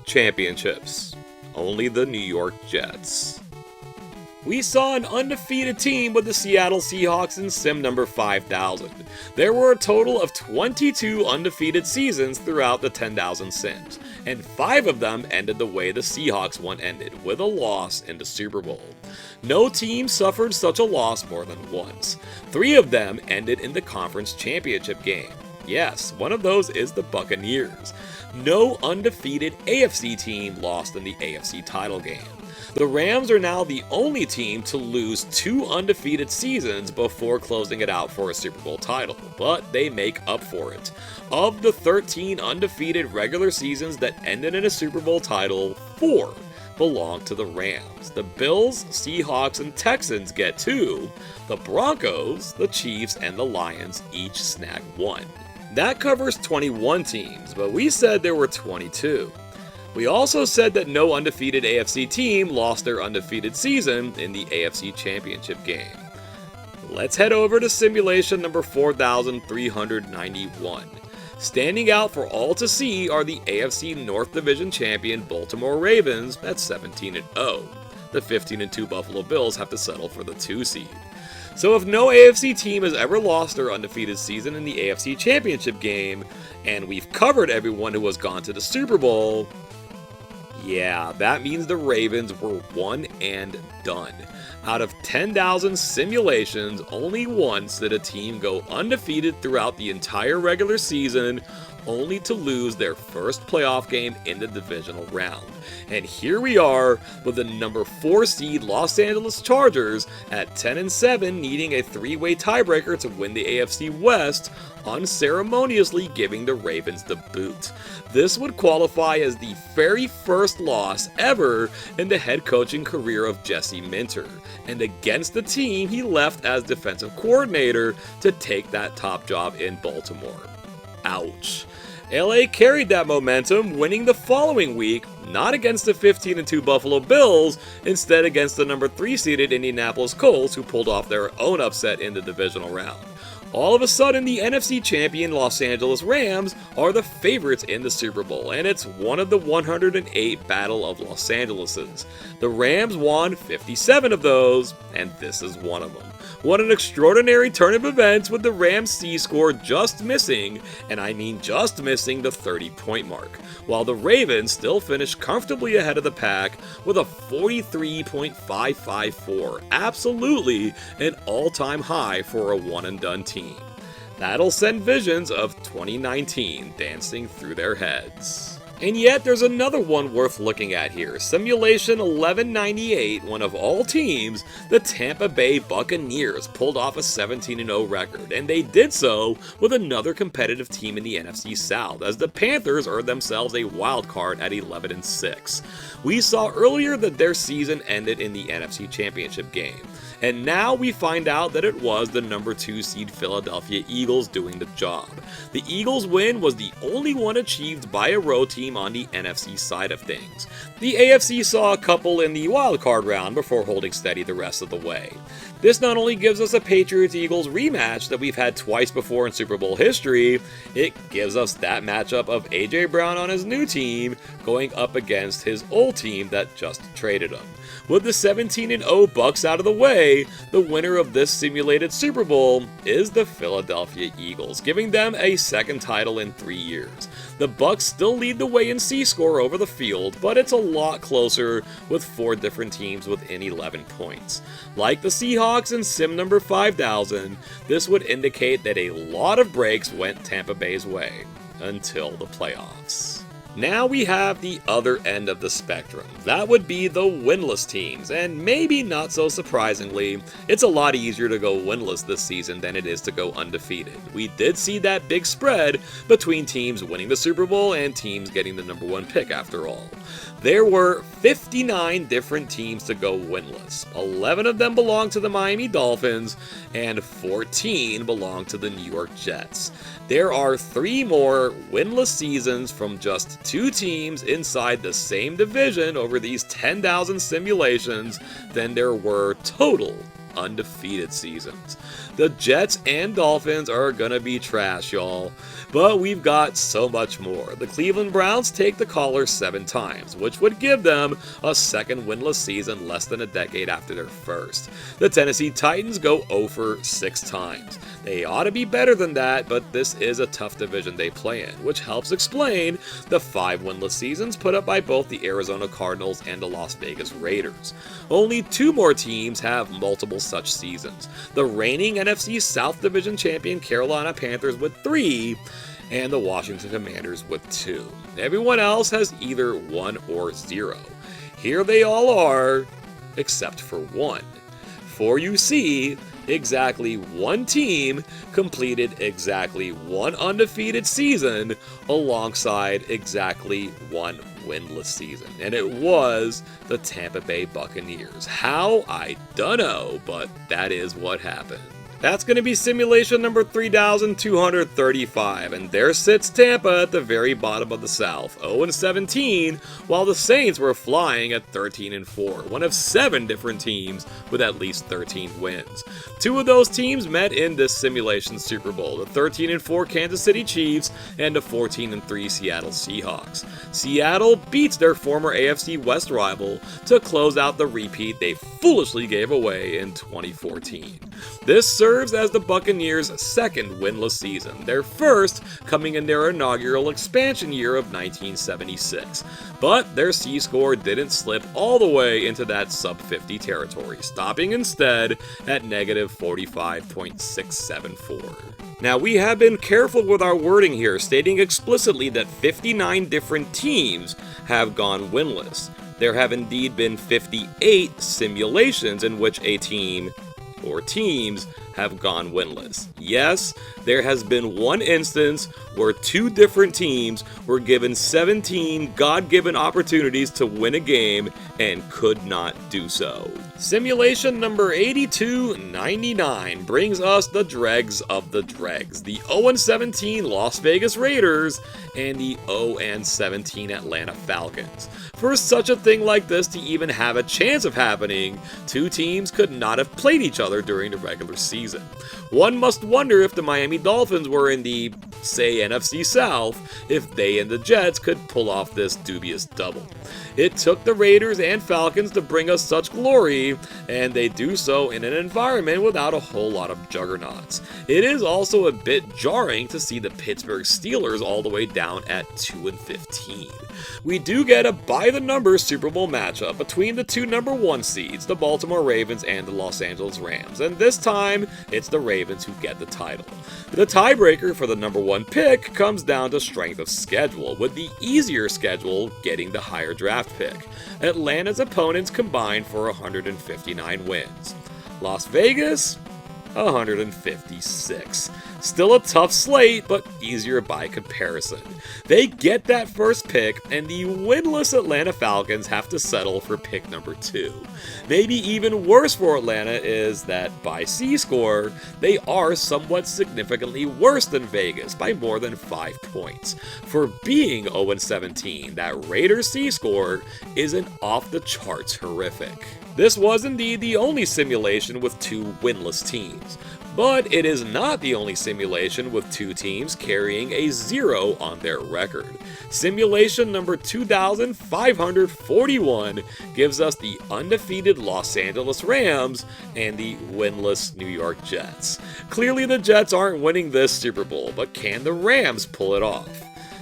championships. Only the New York Jets. We saw an undefeated team with the Seattle Seahawks in sim number 5000. There were a total of 22 undefeated seasons throughout the 10,000 sims, and 5 of them ended the way the Seahawks one ended, with a loss in the Super Bowl. No team suffered such a loss more than once. 3 of them ended in the conference championship game. Yes, one of those is the Buccaneers. No undefeated AFC team lost in the AFC title game. The Rams are now the only team to lose 2 undefeated seasons before closing it out for a Super Bowl title, but they make up for it. Of the 13 undefeated regular seasons that ended in a Super Bowl title, 4 belong to the Rams. The Bills, Seahawks, and Texans get 2. The Broncos, the Chiefs, and the Lions each snag 1. That covers 21 teams, but we said there were 22. We also said that no undefeated AFC team lost their undefeated season in the AFC Championship game. Let's head over to simulation number 4391. Standing out for all to see are the AFC North Division champion Baltimore Ravens at 17-0. The 15-2 Buffalo Bills have to settle for the 2 seed. So if no AFC team has ever lost their undefeated season in the AFC Championship game, and we've covered everyone who has gone to the Super Bowl, yeah, that means the Ravens were one and done. Out of 10,000 simulations, only once did a team go undefeated throughout the entire regular season, only to lose their first playoff game in the divisional round. And here we are with the number 4 seed Los Angeles Chargers at 10-7, needing a 3-way tiebreaker to win the AFC West, unceremoniously giving the Ravens the boot. This would qualify as the very first loss ever in the head coaching career of Jesse Minter, and against the team he left as defensive coordinator to take that top job in Baltimore. Ouch. LA carried that momentum, winning the following week, not against the 15-2 Buffalo Bills, instead against the number 3 seeded Indianapolis Colts, who pulled off their own upset in the divisional round. All of a sudden, the NFC champion Los Angeles Rams are the favorites in the Super Bowl, and it's one of the 108 Battle of Los Angeleses. The Rams won 57 of those, and this is one of them. What an extraordinary turn of events, with the Rams' C-score just missing, and I mean just missing, the 30-point mark, while the Ravens still finished comfortably ahead of the pack with a 43.554, absolutely an all-time high for a one-and-done team. That'll send visions of 2019 dancing through their heads. And yet, there's another one worth looking at here. Simulation 1198, one of all teams, the Tampa Bay Buccaneers pulled off a 17-0 record, and they did so with another competitive team in the NFC South, as the Panthers earned themselves a wild card at 11-6. We saw earlier that their season ended in the NFC Championship game, and now we find out that it was the number 2 seed Philadelphia Eagles doing the job. The Eagles' win was the only one achieved by a road team on the NFC side of things. The AFC saw a couple in the wildcard round before holding steady the rest of the way. This not only gives us a Patriots-Eagles rematch that we've had twice before in Super Bowl history, it gives us that matchup of A.J. Brown on his new team going up against his old team that just traded him. With the 17-0 Bucks out of the way, the winner of this simulated Super Bowl is the Philadelphia Eagles, giving them a second title in 3 years. The Bucks still lead the way in C-score over the field, but it's a lot closer with 4 different teams within 11 points. Like the Seahawks in Sim number 5000, this would indicate that a lot of breaks went Tampa Bay's way until the playoffs. Now we have the other end of the spectrum. That would be the winless teams, and maybe not so surprisingly, it's a lot easier to go winless this season than it is to go undefeated. We did see that big spread between teams winning the Super Bowl and teams getting the number 1 pick after all. There were 59 different teams to go winless. 11 of them belonged to the Miami Dolphins, and 14 belonged to the New York Jets. There are 3 more winless seasons from just 2 teams inside the same division over these 10,000 simulations than there were total undefeated seasons. The Jets and Dolphins are gonna be trash, y'all. But we've got so much more. The Cleveland Browns take the collar 7 times, which would give them a second winless season less than a decade after their first. The Tennessee Titans go 0 for 6 times. They ought to be better than that, but this is a tough division they play in, which helps explain the 5 winless seasons put up by both the Arizona Cardinals and the Las Vegas Raiders. Only 2 more teams have multiple such seasons. The reigning NFC South Division champion Carolina Panthers with 3, and the Washington Commanders with 2. Everyone else has either 1 or 0. Here they all are, except for 1. For you see, exactly 1 team completed exactly 1 undefeated season alongside exactly 1 winless season, and it was the Tampa Bay Buccaneers. How? I dunno, but that is what happened. That's going to be simulation number 3,235, and there sits Tampa at the very bottom of the South, 0-17, while the Saints were flying at 13-4, one of 7 different teams with at least 13 wins. 2 of those teams met in this simulation Super Bowl, the 13-4 Kansas City Chiefs and the 14-3 Seattle Seahawks. Seattle beats their former AFC West rival to close out the repeat they foolishly gave away in 2014. This serves as the Buccaneers' second winless season, their first coming in their inaugural expansion year of 1976. But their C-score didn't slip all the way into that sub-50 territory, stopping instead at negative 45.674. Now, we have been careful with our wording here, stating explicitly that 59 different teams have gone winless. There have indeed been 58 simulations in which a team, or teams, have gone winless. Yes, there has been one instance where two different teams were given 17 God-given opportunities to win a game and could not do so. Simulation number 8299 brings us the dregs of the dregs, the 0-17 Las Vegas Raiders and the 0-17 Atlanta Falcons. For such a thing like this to even have a chance of happening, two teams could not have played each other during the regular season. One must wonder if the Miami Dolphins were in the, say, NFC South, if they and the Jets could pull off this dubious double. It took the Raiders and Falcons to bring us such glory, and they do so in an environment without a whole lot of juggernauts. It is also a bit jarring to see the Pittsburgh Steelers all the way down at 2-15. We do get a by-the-numbers Super Bowl matchup between the two number 1 seeds, the Baltimore Ravens and the Los Angeles Rams, and this time, it's the Ravens who get the title. The tiebreaker for the number 1 pick comes down to strength of schedule, with the easier schedule getting the higher draft pick. Atlanta's opponents combined for 159 wins. Las Vegas, 156. Still a tough slate, but easier by comparison. They get that first pick, and the winless Atlanta Falcons have to settle for pick number 2. Maybe even worse for Atlanta is that by C-score, they are somewhat significantly worse than Vegas by more than 5 points. For being 0-17, that Raiders C-score isn't off the charts horrific. This was indeed the only simulation with two winless teams, but it is not the only simulation with two teams carrying a 0 on their record. Simulation number 2541 gives us the undefeated Los Angeles Rams and the winless New York Jets. Clearly the Jets aren't winning this Super Bowl, but can the Rams pull it off?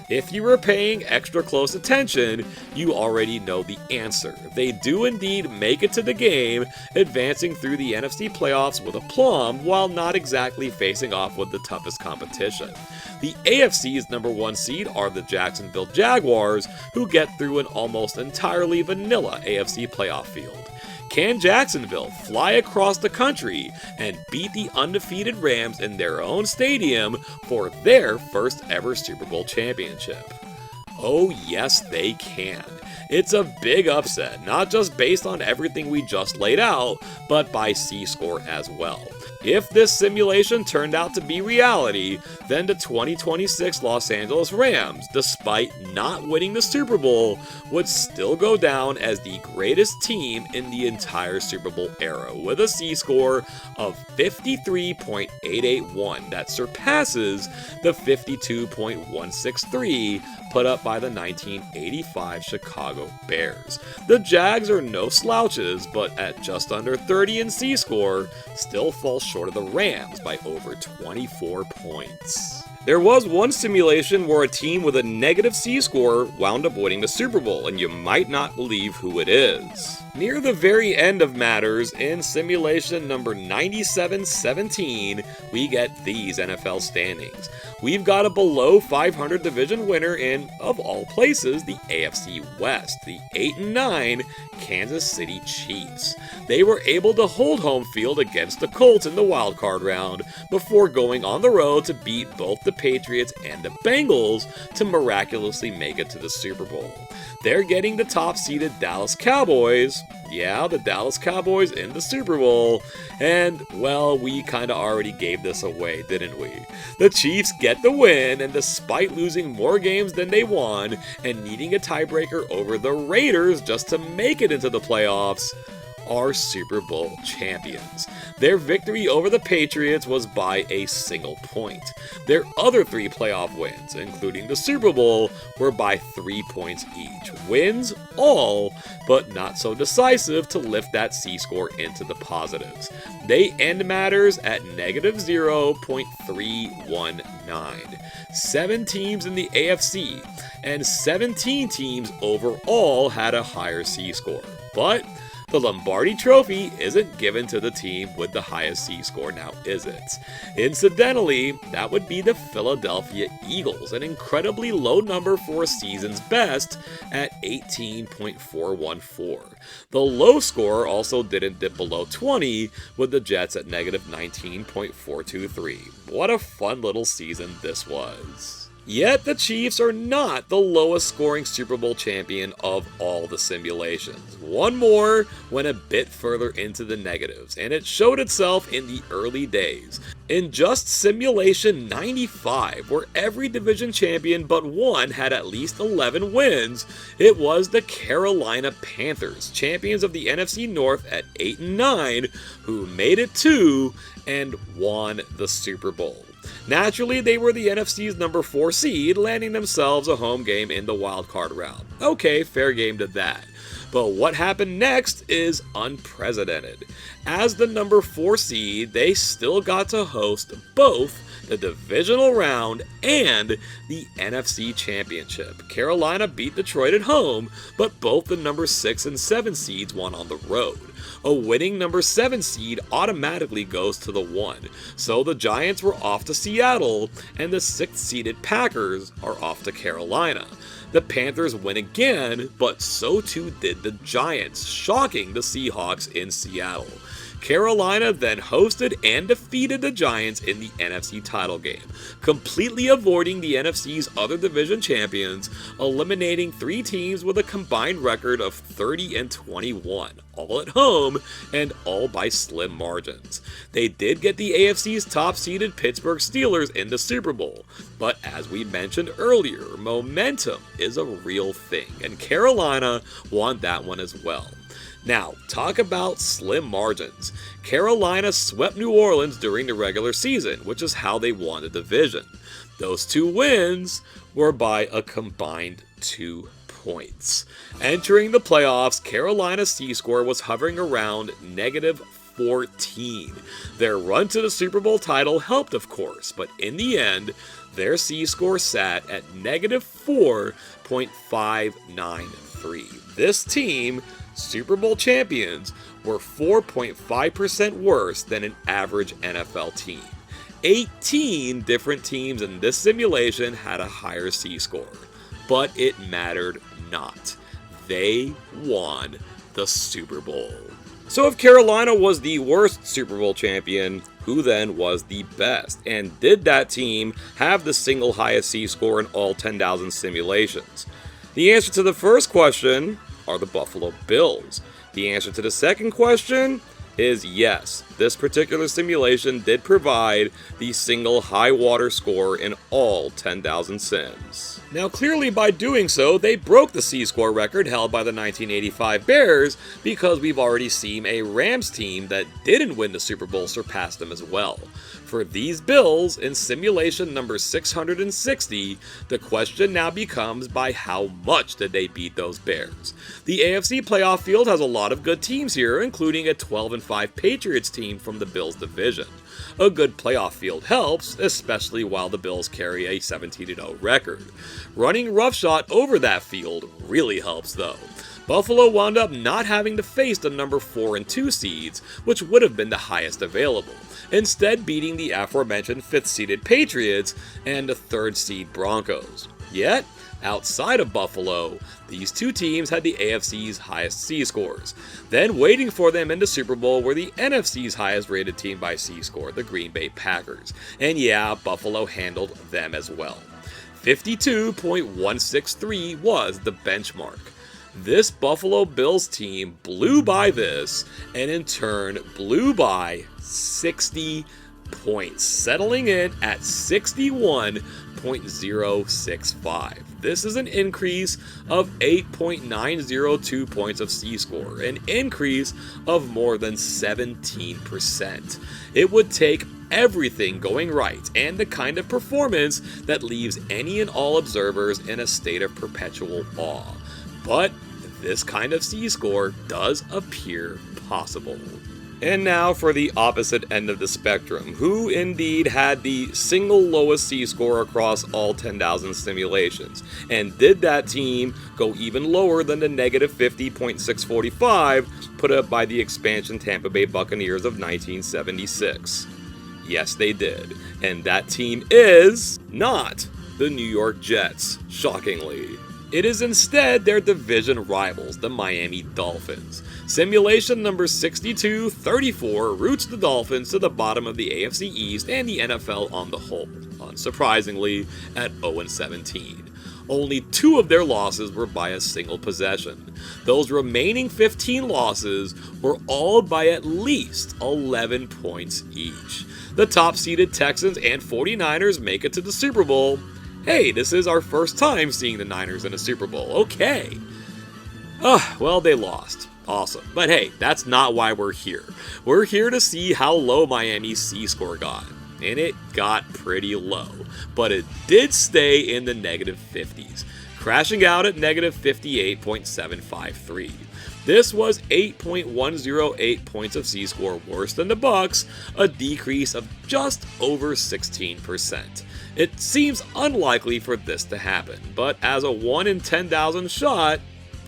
If you were paying extra close attention, you already know the answer. They do indeed make it to the game, advancing through the NFC playoffs with aplomb while not exactly facing off with the toughest competition. The AFC's number 1 seed are the Jacksonville Jaguars, who get through an almost entirely vanilla AFC playoff field. Can Jacksonville fly across the country and beat the undefeated Rams in their own stadium for their first ever Super Bowl championship? Oh yes, they can. It's a big upset, not just based on everything we just laid out, but by C-score as well. If this simulation turned out to be reality, then the 2026 Los Angeles Rams, despite not winning the Super Bowl, would still go down as the greatest team in the entire Super Bowl era, with a C-score of 53.881 that surpasses the 52.163 put up by the 1985 Chicago Bears. The Jags are no slouches, but at just under 30 in C-score, still fall short of the Rams by over 24 points. There was one simulation where a team with a negative C-score wound up winning the Super Bowl, and you might not believe who it is. Near the very end of matters, in simulation number 9717, we get these NFL standings. We've got a below 500 division winner in, of all places, the AFC West, the 8-9 Kansas City Chiefs. They were able to hold home field against the Colts in the wildcard round before going on the road to beat both the Patriots and the Bengals to miraculously make it to the Super Bowl. They're getting the top-seeded Dallas Cowboys, yeah, the Dallas Cowboys in the Super Bowl, and, well, we kinda already gave this away, didn't we? The Chiefs get the win, and despite losing more games than they won, and needing a tiebreaker over the Raiders just to make it into the playoffs, are Super Bowl champions. Their victory over the Patriots was by a single point. Their other 3 playoff wins, including the Super Bowl, were by 3 points each. Wins all, but not so decisive to lift that C-score into the positives. They end matters at negative 0.319. 7 teams in the AFC and 17 teams overall had a higher C-score. But the Lombardi Trophy isn't given to the team with the highest C-score, now is it? Incidentally, that would be the Philadelphia Eagles, an incredibly low number for a season's best at 18.414. The low score also didn't dip below 20, with the Jets at negative 19.423. What a fun little season this was. Yet the Chiefs are not the lowest scoring Super Bowl champion of all the simulations. One more went a bit further into the negatives, and it showed itself in the early days. In just Simulation 95, where every division champion but one had at least 11 wins, it was the Carolina Panthers, champions of the NFC North at 8-9, who made it to and won the Super Bowl. Naturally, they were the NFC's number 4 seed, landing themselves a home game in the wildcard round. Okay, fair game to that. But what happened next is unprecedented. As the number 4 seed, they still got to host both the divisional round and the NFC Championship. Carolina beat Detroit at home, but both the number 6 and 7 seeds won on the road. A winning number 7 seed automatically goes to the 1, so the Giants were off to Seattle, and the 6th seeded Packers are off to Carolina. The Panthers win again, but so too did the Giants, shocking the Seahawks in Seattle. Carolina then hosted and defeated the Giants in the NFC title game, completely avoiding the NFC's other division champions, eliminating 3 teams with a combined record of 30-21, all at home and all by slim margins. They did get the AFC's top-seeded Pittsburgh Steelers in the Super Bowl, but as we mentioned earlier, momentum is a real thing, and Carolina won that one as well. Now, talk about slim margins. Carolina swept New Orleans during the regular season, which is how they won the division. Those 2 wins were by a combined 2 points. Entering the playoffs, Carolina's C-score was hovering around negative 14. Their run to the Super Bowl title helped, of course, but in the end, their C-score sat at negative 4.593. This team, Super Bowl champions, were 4.5% worse than an average NFL team. 18 different teams in this simulation had a higher C-score, but it mattered not. They won the Super Bowl. So if Carolina was the worst Super Bowl champion, who then was the best? And did that team have the single highest C-score in all 10,000 simulations? The answer to the first question are the Buffalo Bills. The answer to the second question is yes. This particular simulation did provide the single high water score in all 10,000 sims. Now clearly by doing so, they broke the C-score record held by the 1985 Bears, because we've already seen a Rams team that didn't win the Super Bowl surpass them as well. For these Bills, in simulation number 660, the question now becomes by how much did they beat those Bears? The AFC playoff field has a lot of good teams here, including a 12-5 Patriots team from the Bills division. A good playoff field helps, especially while the Bills carry a 17-0 record. Running roughshod over that field really helps though. Buffalo wound up not having to face the number 4 and 2 seeds, which would have been the highest available, instead beating the aforementioned 5th-seeded Patriots and the 3rd-seed Broncos. Yet, outside of Buffalo, these 2 teams had the AFC's highest C-scores. Then waiting for them in the Super Bowl were the NFC's highest-rated team by C-score, the Green Bay Packers. And yeah, Buffalo handled them as well. 52.163 was the benchmark. This Buffalo Bills team blew by this, and in turn blew by 60 points, settling in at 61.065. this is an increase of 8.902 points of C-score, an increase of more than 17%. It would take everything going right and the kind of performance that leaves any and all observers in a state of perpetual awe. But this kind of C-score does appear possible. And now for the opposite end of the spectrum, who indeed had the single lowest C-score across all 10,000 simulations. And did that team go even lower than the negative 50.645 put up by the expansion Tampa Bay Buccaneers of 1976? Yes, they did. And that team is not the New York Jets, shockingly. It is instead their division rivals, the Miami Dolphins. Simulation number 6234 roots the Dolphins to the bottom of the AFC East and the NFL on the whole, unsurprisingly, at 0-17. Only 2 of their losses were by a single possession. Those remaining 15 losses were all by at least 11 points each. The top-seeded Texans and 49ers make it to the Super Bowl. Hey, this is our first time seeing the Niners in a Super Bowl. Okay. Well, they lost. Awesome. But hey, that's not why we're here. We're here to see how low Miami's C-score got. And it got pretty low. But it did stay in the negative 50s, crashing out at negative 58.753. This was 8.108 points of C-score worse than the Bucs, a decrease of just over 16%. It seems unlikely for this to happen, but as a 1 in 10,000 shot,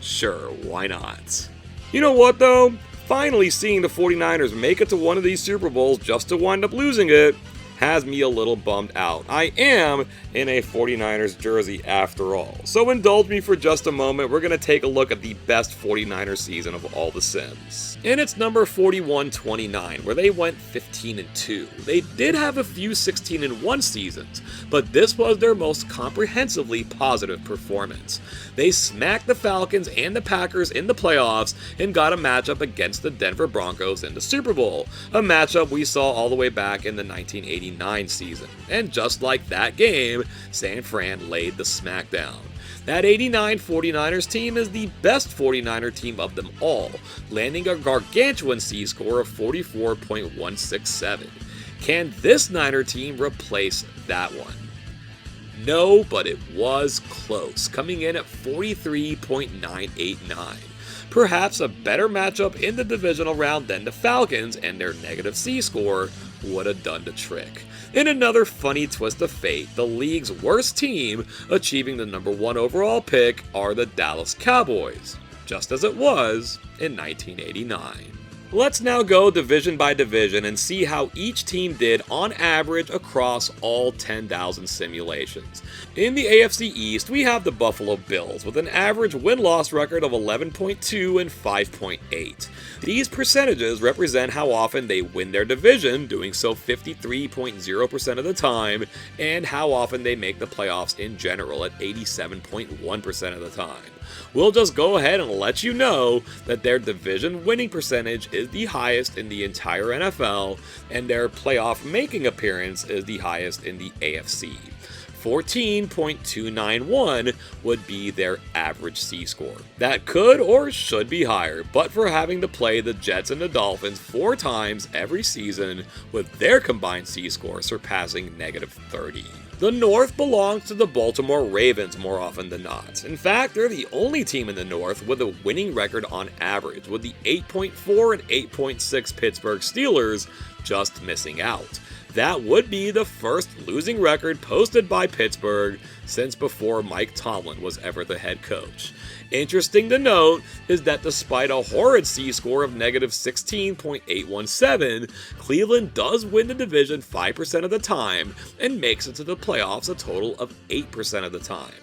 sure, why not? You know what though? Finally seeing the 49ers make it to one of these Super Bowls just to wind up losing it has me a little bummed out. I am in a 49ers jersey after all. So indulge me for just a moment. We're going to take a look at the best 49ers season of all the Sims. And it's number 4129, where they went 15-2. They did have a few 16-1 seasons, but this was their most comprehensively positive performance. They smacked the Falcons and the Packers in the playoffs and got a matchup against the Denver Broncos in the Super Bowl, a matchup we saw all the way back in the 1989 season. And just like that game, San Fran laid the smackdown. That 89 49ers team is the best 49er team of them all, landing a gargantuan C-score of 44.167. Can this Niner team replace that one? No, but it was close, coming in at 43.989. Perhaps a better matchup in the divisional round than the Falcons, and their negative C-score would have done the trick. In another funny twist of fate, the league's worst team, achieving the number 1 overall pick, are the Dallas Cowboys, just as it was in 1989. Let's now go division by division and see how each team did on average across all 10,000 simulations. In the AFC East, we have the Buffalo Bills with an average win-loss record of 11.2 and 5.8. These percentages represent how often they win their division, doing so 53.0% of the time, and how often they make the playoffs in general at 87.1% of the time. We'll just go ahead and let you know that their division winning percentage is the highest in the entire NFL, and their playoff making appearance is the highest in the AFC. 14.291 would be their average C-score. That could or should be higher, but for having to play the Jets and the Dolphins 4 times every season, with their combined C-score surpassing negative 30. The North belongs to the Baltimore Ravens more often than not. In fact, they're the only team in the North with a winning record on average, with the 8.4 and 8.6 Pittsburgh Steelers just missing out. That would be the first losing record posted by Pittsburgh since before Mike Tomlin was ever the head coach. Interesting to note is that despite a horrid C-score of negative 16.817, Cleveland does win the division 5% of the time and makes it to the playoffs a total of 8% of the time.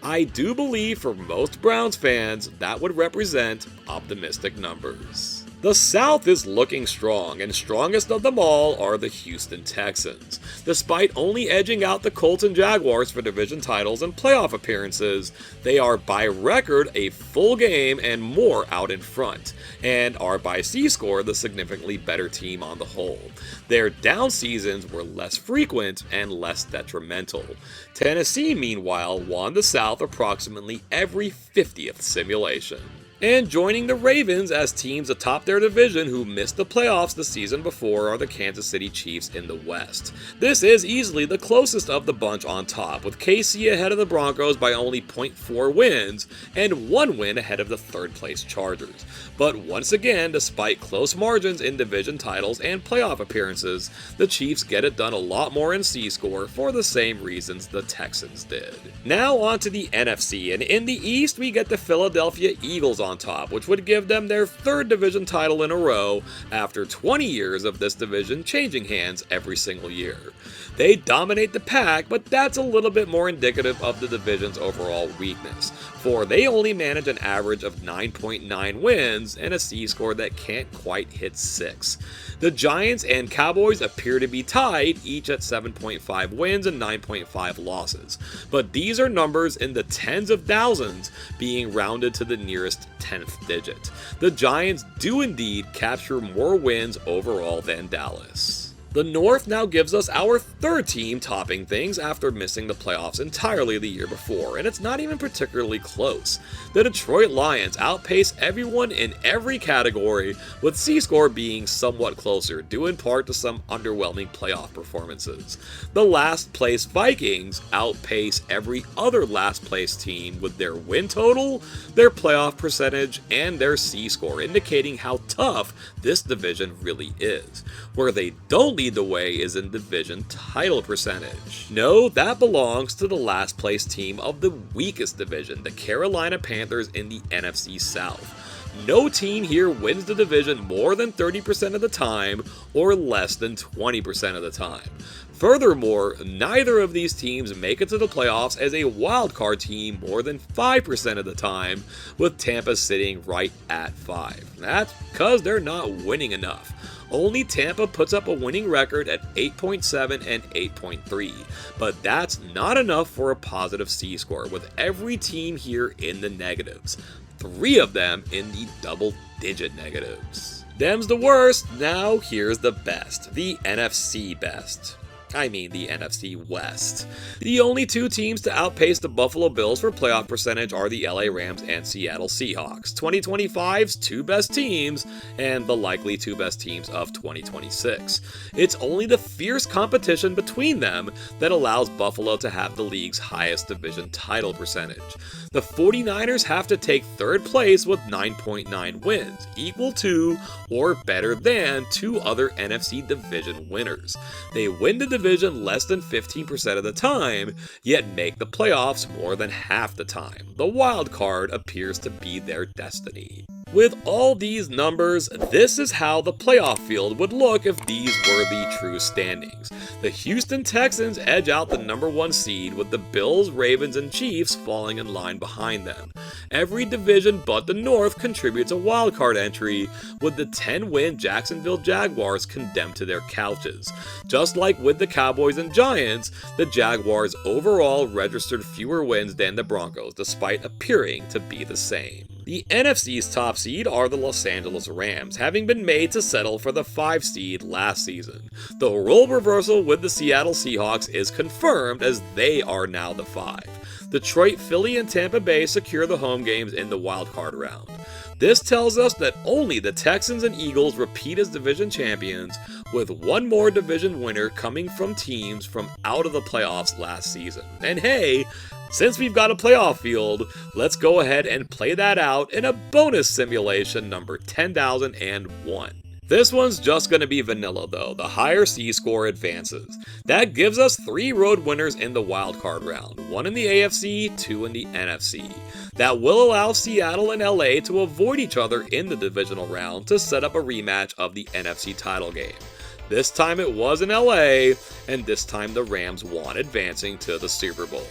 I do believe for most Browns fans that would represent optimistic numbers. The South is looking strong, and strongest of them all are the Houston Texans. Despite only edging out the Colts and Jaguars for division titles and playoff appearances, they are by record a full game and more out in front, and are by C-score the significantly better team on the whole. Their down seasons were less frequent and less detrimental. Tennessee, meanwhile, won the South approximately every 50th simulation. And joining the Ravens as teams atop their division who missed the playoffs the season before are the Kansas City Chiefs in the West. This is easily the closest of the bunch on top, with KC ahead of the Broncos by only 0.4 wins, and 1 win ahead of the third-place Chargers. But once again, despite close margins in division titles and playoff appearances, the Chiefs get it done a lot more in C-score for the same reasons the Texans did. Now on to the NFC, and in the East we get the Philadelphia Eagles on top, which would give them their 3rd division title in a row after 20 years of this division changing hands every single year. They dominate the pack, but that's a little bit more indicative of the division's overall weakness, for they only manage an average of 9.9 wins and a C-score that can't quite hit 6. The Giants and Cowboys appear to be tied, each at 7.5 wins and 9.5 losses, but these are numbers in the tens of thousands, being rounded to the nearest 10th digit. The Giants do indeed capture more wins overall than Dallas. The North now gives us our 3rd team topping things after missing the playoffs entirely the year before, and it's not even particularly close. The Detroit Lions outpace everyone in every category, with C-score being somewhat closer, due in part to some underwhelming playoff performances. The last place Vikings outpace every other last place team with their win total, their playoff percentage, and their C-score, indicating how tough this division really is. Where they don't lead the way is in division title percentage. No, that belongs to the last place team of the weakest division, the Carolina Panthers in the NFC South. No team here wins the division more than 30% of the time or less than 20% of the time. Furthermore, neither of these teams make it to the playoffs as a wildcard team more than 5% of the time, with Tampa sitting right at 5. That's because they're not winning enough. Only Tampa puts up a winning record at 8.7 and 8.3, but that's not enough for a positive C-score, with every team here in the negatives. 3 of them in the double-digit negatives. Them's the worst, now here's the best, the NFC best. I mean the NFC West. The only 2 teams to outpace the Buffalo Bills for playoff percentage are the LA Rams and Seattle Seahawks, 2025's 2 best teams and the likely 2 best teams of 2026. It's only the fierce competition between them that allows Buffalo to have the league's highest division title percentage. The 49ers have to take 3rd place with 9.9 wins, equal to or better than 2 other NFC division winners. They win the division less than 15% of the time, yet make the playoffs more than half the time. The wild card appears to be their destiny. With all these numbers, this is how the playoff field would look if these were the true standings. The Houston Texans edge out the number 1 seed, with the Bills, Ravens, and Chiefs falling in line behind them. Every division but the North contributes a wildcard entry, with the 10-win Jacksonville Jaguars condemned to their couches. Just like with the Cowboys and Giants, the Jaguars overall registered fewer wins than the Broncos, despite appearing to be the same. The NFC's top seed are the Los Angeles Rams, having been made to settle for the 5 seed last season. The role reversal with the Seattle Seahawks is confirmed, as they are now the 5. Detroit, Philly, and Tampa Bay secure the home games in the wildcard round. This tells us that only the Texans and Eagles repeat as division champions, with 1 more division winner coming from teams from out of the playoffs last season. And hey, since we've got a playoff field, let's go ahead and play that out in a bonus simulation number 10,001. This one's just going to be vanilla though, the higher C-score advances. That gives us 3 road winners in the wildcard round, 1 in the AFC, 2 in the NFC. That will allow Seattle and LA to avoid each other in the divisional round to set up a rematch of the NFC title game. This time it was in LA, and this time the Rams won, advancing to the Super Bowl.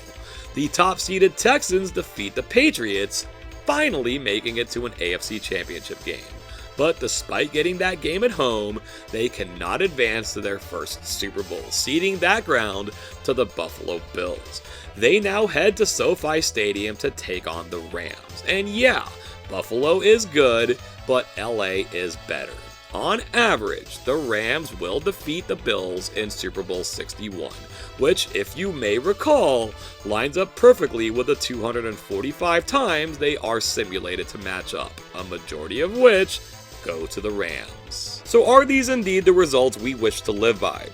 The top-seeded Texans defeat the Patriots, finally making it to an AFC championship game. But despite getting that game at home, they cannot advance to their first Super Bowl, ceding that ground to the Buffalo Bills. They now head to SoFi Stadium to take on the Rams. And yeah, Buffalo is good, but LA is better. On average, the Rams will defeat the Bills in Super Bowl 61, which, if you may recall, lines up perfectly with the 245 times they are simulated to match up, a majority of which go to the Rams. So are these indeed the results we wish to live by?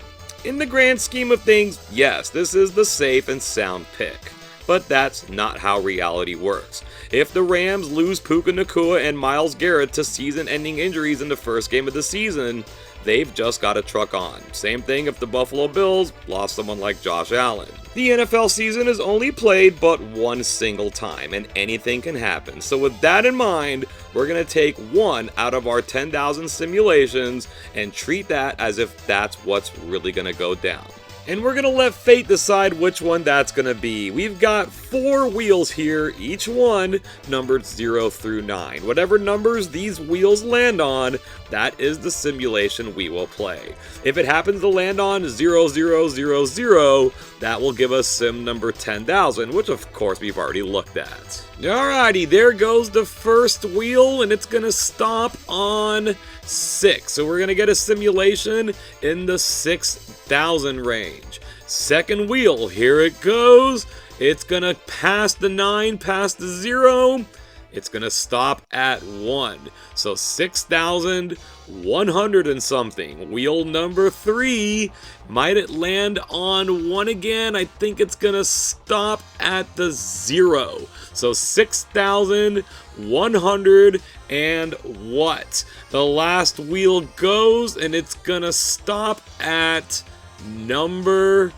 In the grand scheme of things, yes, this is the safe and sound pick. But that's not how reality works. If the Rams lose Puka Nacua and Myles Garrett to season-ending injuries in the first game of the season, they've just got to truck on. Same thing if the Buffalo Bills lost someone like Josh Allen. The NFL season is only played but one single time, and anything can happen. So with that in mind, we're going to take one out of our 10,000 simulations and treat that as if that's what's really going to go down. And we're going to let fate decide which one that's going to be. We've got 4 wheels here, each one numbered 0 through 9. Whatever numbers these wheels land on, that is the simulation we will play. If it happens to land on 0000, that will give us sim number 10,000, which of course we've already looked at. Alrighty, there goes the first wheel, and it's going to stop on 6. So we're going to get a simulation in the 6,000 range. Second wheel, here it goes. It's going to pass the 9, past the 0. It's going to stop at 1. So 6,100 and something. Wheel number 3. Might it land on 1 again? I think it's going to stop at the 0. So 6,100 and what? The last wheel goes and it's going to stop at number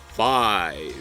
5.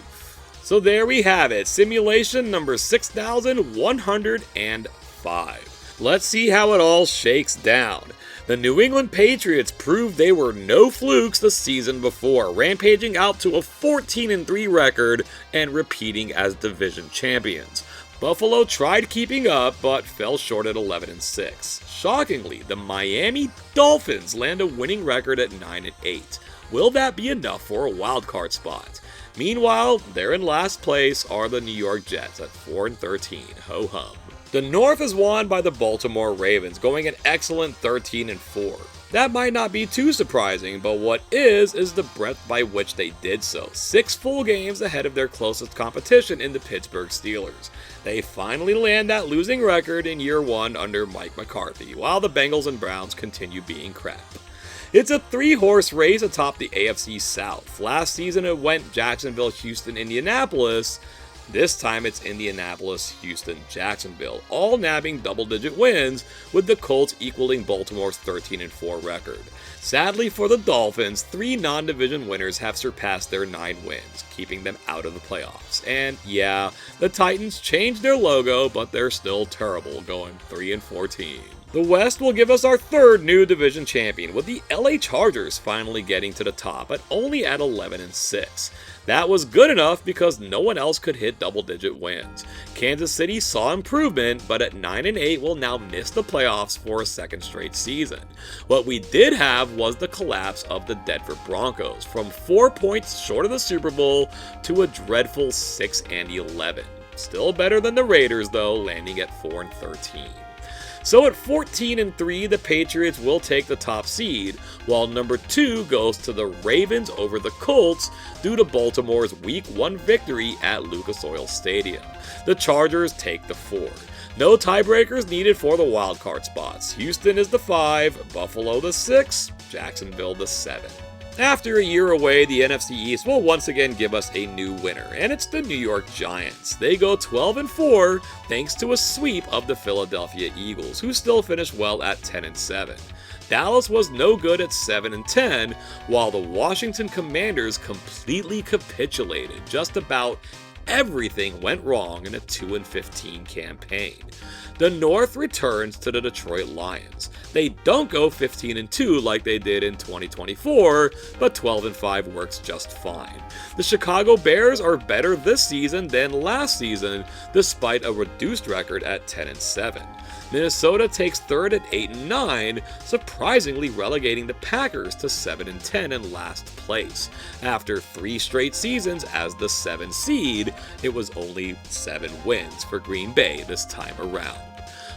So there we have it, simulation number 6,105. Let's see how it all shakes down. The New England Patriots proved they were no flukes the season before, rampaging out to a 14-3 record and repeating as division champions. Buffalo tried keeping up, but fell short at 11-6. Shockingly, the Miami Dolphins land a winning record at 9-8. Will that be enough for a wildcard spot? Meanwhile, there in last place are the New York Jets at 4-13. Ho hum. The North is won by the Baltimore Ravens, going an excellent 13-4. That might not be too surprising, but what is the breadth by which they did so. 6 full games ahead of their closest competition in the Pittsburgh Steelers. They finally land that losing record in year 1 under Mike McCarthy, while the Bengals and Browns continue being crap. It's a 3-horse race atop the AFC South. Last season it went Jacksonville, Houston, Indianapolis. This time it's Indianapolis, Houston, Jacksonville, all nabbing double-digit wins, with the Colts equaling Baltimore's 13-4 record. Sadly for the Dolphins, 3 non-division winners have surpassed their 9 wins, keeping them out of the playoffs. And yeah, the Titans changed their logo, but they're still terrible, going 3-14. The West will give us our 3rd new division champion, with the LA Chargers finally getting to the top, but only at 11-6. That was good enough because no one else could hit double-digit wins. Kansas City saw improvement, but at 9-8 will now miss the playoffs for a 2nd straight season. What we did have was the collapse of the Denver Broncos, from 4 points short of the Super Bowl to a dreadful 6-11. Still better than the Raiders though, landing at 4-13. So at 14-3, the Patriots will take the top seed, while number 2 goes to the Ravens over the Colts due to Baltimore's Week 1 victory at Lucas Oil Stadium. The Chargers take the 4. No tiebreakers needed for the wildcard spots. Houston is the 5, Buffalo the 6, Jacksonville the 7. After a year away, the NFC East will once again give us a new winner, and it's the New York Giants. They go 12-4 thanks to a sweep of the Philadelphia Eagles, who still finish well at 10-7. Dallas was no good at 7-10, while the Washington Commanders completely capitulated. Just about everything went wrong in a 2-15 campaign. The North returns to the Detroit Lions. They don't go 15-2 like they did in 2024, but 12-5 works just fine. The Chicago Bears are better this season than last season, despite a reduced record at 10-7. Minnesota takes third at 8-9, surprisingly relegating the Packers to 7-10 in last place. After 3 straight seasons as the 7th seed, it was only 7 wins for Green Bay this time around.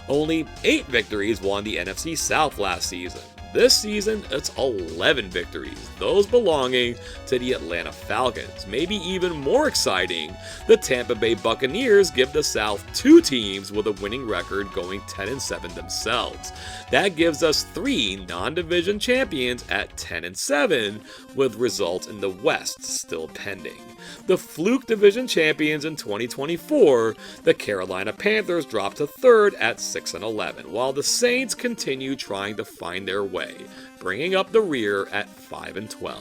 Only 8 victories won the NFC South last season. This season, it's 11 victories, those belonging to the Atlanta Falcons. Maybe even more exciting, the Tampa Bay Buccaneers give the South 2 teams with a winning record going 10-7 themselves. That gives us 3 non-division champions at 10-7, with results in the West still pending. The fluke division champions in 2024, the Carolina Panthers dropped to 3rd at 6-11, while the Saints continue trying to find their way, bringing up the rear at 5-12.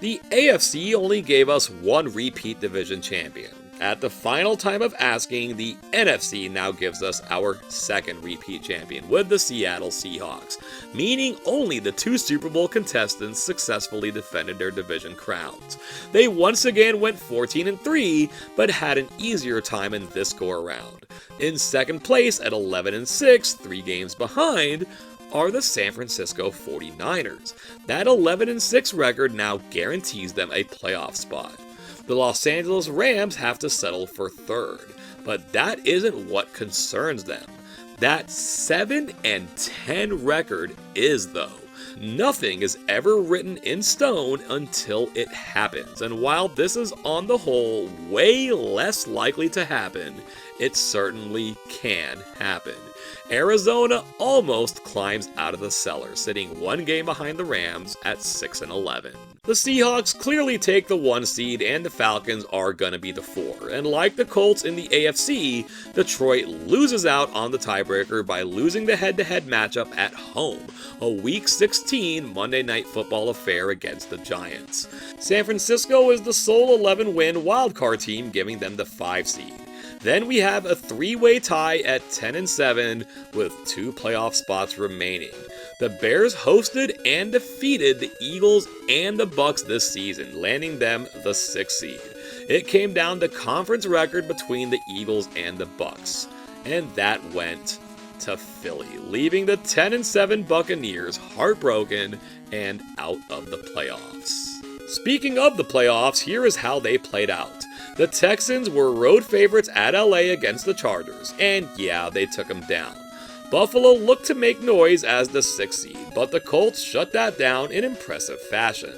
The AFC only gave us 1 repeat division champion. At the final time of asking, the NFC now gives us our 2nd repeat champion with the Seattle Seahawks, meaning only the 2 Super Bowl contestants successfully defended their division crowns. They once again went 14-3, but had an easier time in this go-around. In 2nd place at 11-6, 3 games behind, are the San Francisco 49ers. That 11-6 record now guarantees them a playoff spot. The Los Angeles Rams have to settle for 3rd, but that isn't what concerns them. That 7-10 record is, though. Nothing is ever written in stone until it happens, and while this is on the whole way less likely to happen, it certainly can happen. Arizona almost climbs out of the cellar, sitting 1 game behind the Rams at 6-11. The Seahawks clearly take the 1 seed, and the Falcons are gonna be the 4. And like the Colts in the AFC, Detroit loses out on the tiebreaker by losing the head-to-head matchup at home, a Week 16 Monday Night Football affair against the Giants. San Francisco is the sole 11-win wildcard team, giving them the 5 seed. Then we have a 3-way tie at 10-7 with 2 playoff spots remaining. The Bears hosted and defeated the Eagles and the Bucs this season, landing them the 6th seed. It came down to conference record between the Eagles and the Bucs, and that went to Philly, leaving the 10-7 Buccaneers heartbroken and out of the playoffs. Speaking of the playoffs, here is how they played out. The Texans were road favorites at LA against the Chargers, and yeah, they took them down. Buffalo looked to make noise as the 6th seed, but the Colts shut that down in impressive fashion.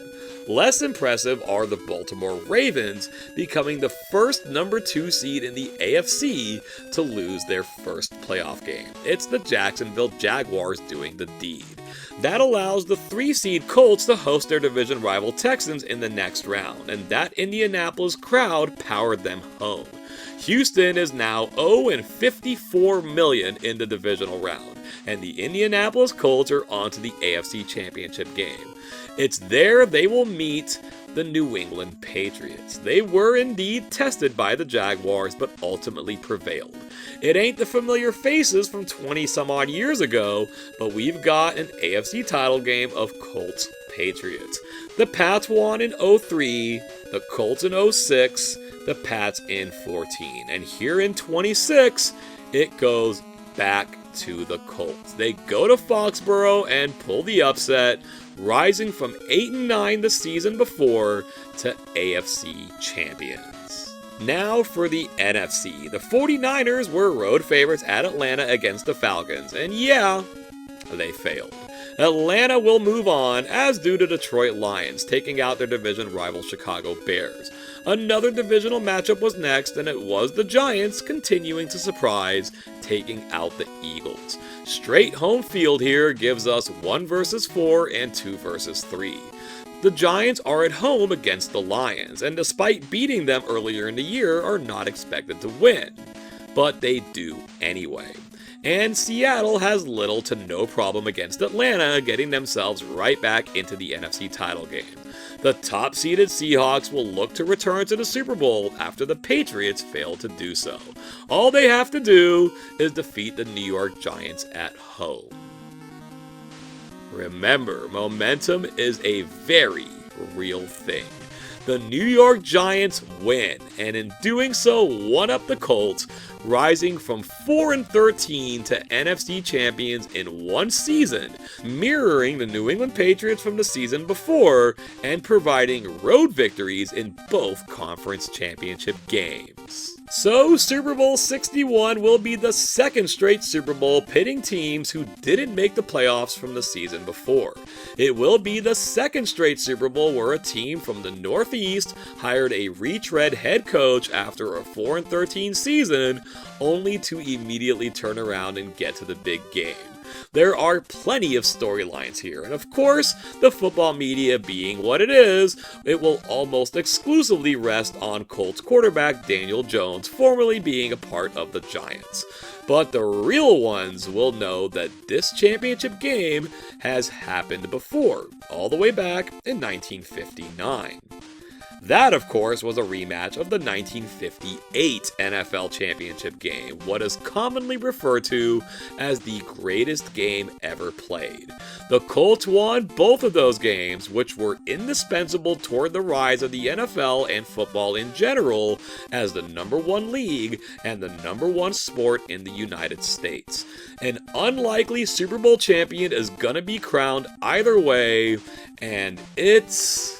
Less impressive are the Baltimore Ravens, becoming the first number 2 seed in the AFC to lose their first playoff game. It's the Jacksonville Jaguars doing the deed. That allows the 3 seed Colts to host their division rival Texans in the next round, and that Indianapolis crowd powered them home. Houston is now 0-54 million in the divisional round, and the Indianapolis Colts are on to the AFC Championship game. It's there they will meet the New England Patriots. They were indeed tested by the Jaguars, but ultimately prevailed. It ain't the familiar faces from 20-some-odd years ago, but we've got an AFC title game of Colts-Patriots. The Pats won in 03, the Colts in 06, the Pats in 14, and here in 26, it goes back to the Colts. They go to Foxborough and pull the upset, rising from 8-9 the season before to AFC champions. Now for the NFC. The 49ers were road favorites at Atlanta against the Falcons, and yeah, they failed. Atlanta will move on, as do the Detroit Lions, taking out their division rival Chicago Bears. Another divisional matchup was next, and it was the Giants continuing to surprise, taking out the Eagles. Straight home field here gives us 1 versus 4 and 2 versus 3. The Giants are at home against the Lions, and despite beating them earlier in the year, are not expected to win. But they do anyway. And Seattle has little to no problem against Atlanta, getting themselves right back into the NFC title game. The top-seeded Seahawks will look to return to the Super Bowl after the Patriots fail to do so. All they have to do is defeat the New York Giants at home. Remember, momentum is a very real thing. The New York Giants win, and in doing so, one-up the Colts, rising from 4-13 to NFC champions in one season, mirroring the New England Patriots from the season before, and providing road victories in both conference championship games. So, Super Bowl 61 will be the second straight Super Bowl pitting teams who didn't make the playoffs from the season before. It will be the second straight Super Bowl where a team from the Northeast hired a retread head coach after a 4-13 season, only to immediately turn around and get to the big game. There are plenty of storylines here, and of course, the football media being what it is, it will almost exclusively rest on Colts quarterback Daniel Jones formerly being a part of the Giants. But the real ones will know that this championship game has happened before, all the way back in 1959. That, of course, was a rematch of the 1958 NFL Championship game, what is commonly referred to as the greatest game ever played. The Colts won both of those games, which were indispensable toward the rise of the NFL and football in general as the #1 league and the #1 sport in the United States. An unlikely Super Bowl champion is gonna be crowned either way, and it's...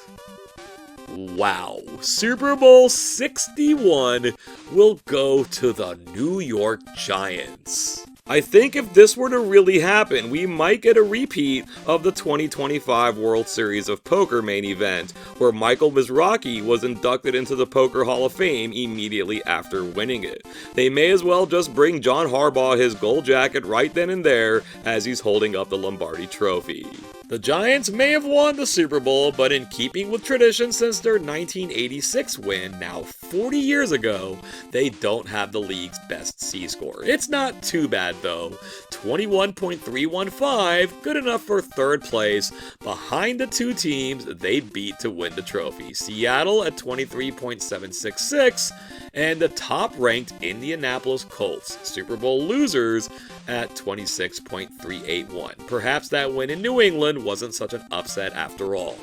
wow, Super Bowl 61 will go to the New York Giants. I think if this were to really happen, we might get a repeat of the 2025 World Series of Poker main event, where Michael Mizrachi was inducted into the Poker Hall of Fame immediately after winning it. They may as well just bring John Harbaugh his gold jacket right then and there as he's holding up the Lombardi Trophy. The Giants may have won the Super Bowl, but in keeping with tradition since their 1986 win, now 40 years ago, they don't have the league's best C-score. It's not too bad though. 21.315, good enough for third place, behind the two teams they beat to win the trophy. Seattle at 23.766, and the top-ranked Indianapolis Colts, Super Bowl losers, at 26.381. Perhaps that win in New England wasn't such an upset after all.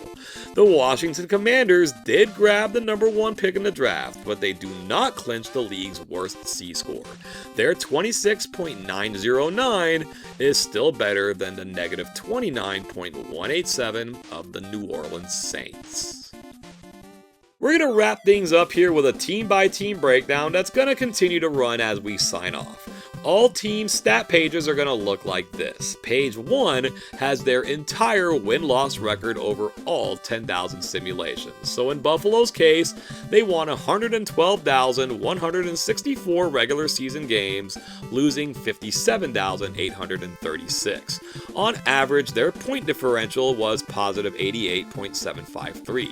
The Washington Commanders did grab the #1 pick in the draft, but they do not clinch the league's worst C-score. Their 26.909 is still better than the -29.187 of the New Orleans Saints. We're going to wrap things up here with a team-by-team breakdown that's going to continue to run as we sign off. All team stat pages are going to look like this. Page 1 has their entire win-loss record over all 10,000 simulations. So in Buffalo's case, they won 112,164 regular season games, losing 57,836. On average, their point differential was positive 88.753.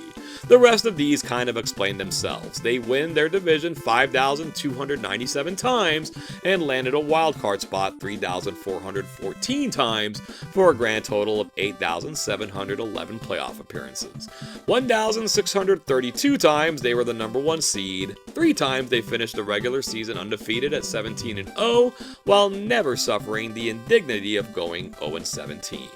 The rest of these kind of explain themselves. They win their division 5,297 times and landed a wildcard spot 3,414 times for a grand total of 8,711 playoff appearances. 1,632 times they were the #1 seed, 3 times they finished the regular season undefeated at 17-0, while never suffering the indignity of going 0-17.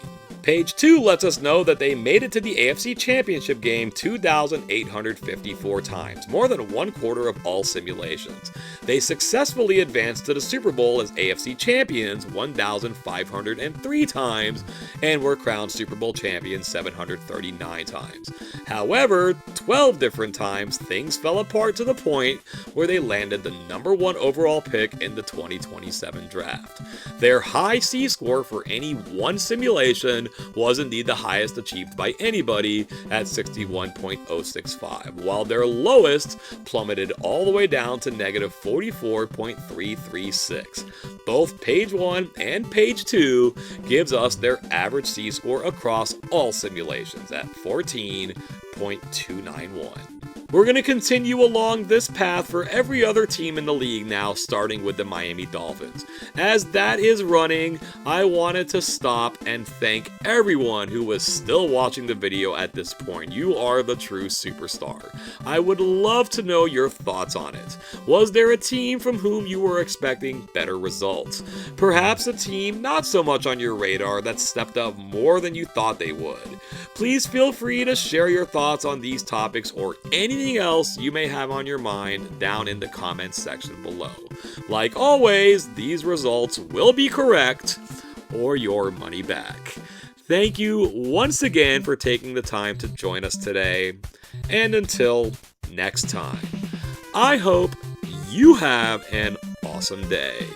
Page 2 lets us know that they made it to the AFC Championship game 2,854 times, more than 1/4 of all simulations. They successfully advanced to the Super Bowl as AFC champions 1,503 times, and were crowned Super Bowl champions 739 times. However, 12 different times things fell apart to the point where they landed the #1 overall pick in the 2027 draft. Their high C-score for any one simulation was indeed the highest achieved by anybody at 61.065, while their lowest plummeted all the way down to negative 44.336. Both page 1 and page 2 gives us their average C-score across all simulations at 14.291. We're going to continue along this path for every other team in the league now, starting with the Miami Dolphins. As that is running, I wanted to stop and thank everyone who was still watching the video at this point. You are the true superstar. I would love to know your thoughts on it. Was there a team from whom you were expecting better results? Perhaps a team not so much on your radar that stepped up more than you thought they would? Please feel free to share your thoughts on these topics or anything else you may have on your mind down in the comments section below. Like always, these results will be correct or your money back. Thank you once again for taking the time to join us today, and until next time, I hope you have an awesome day.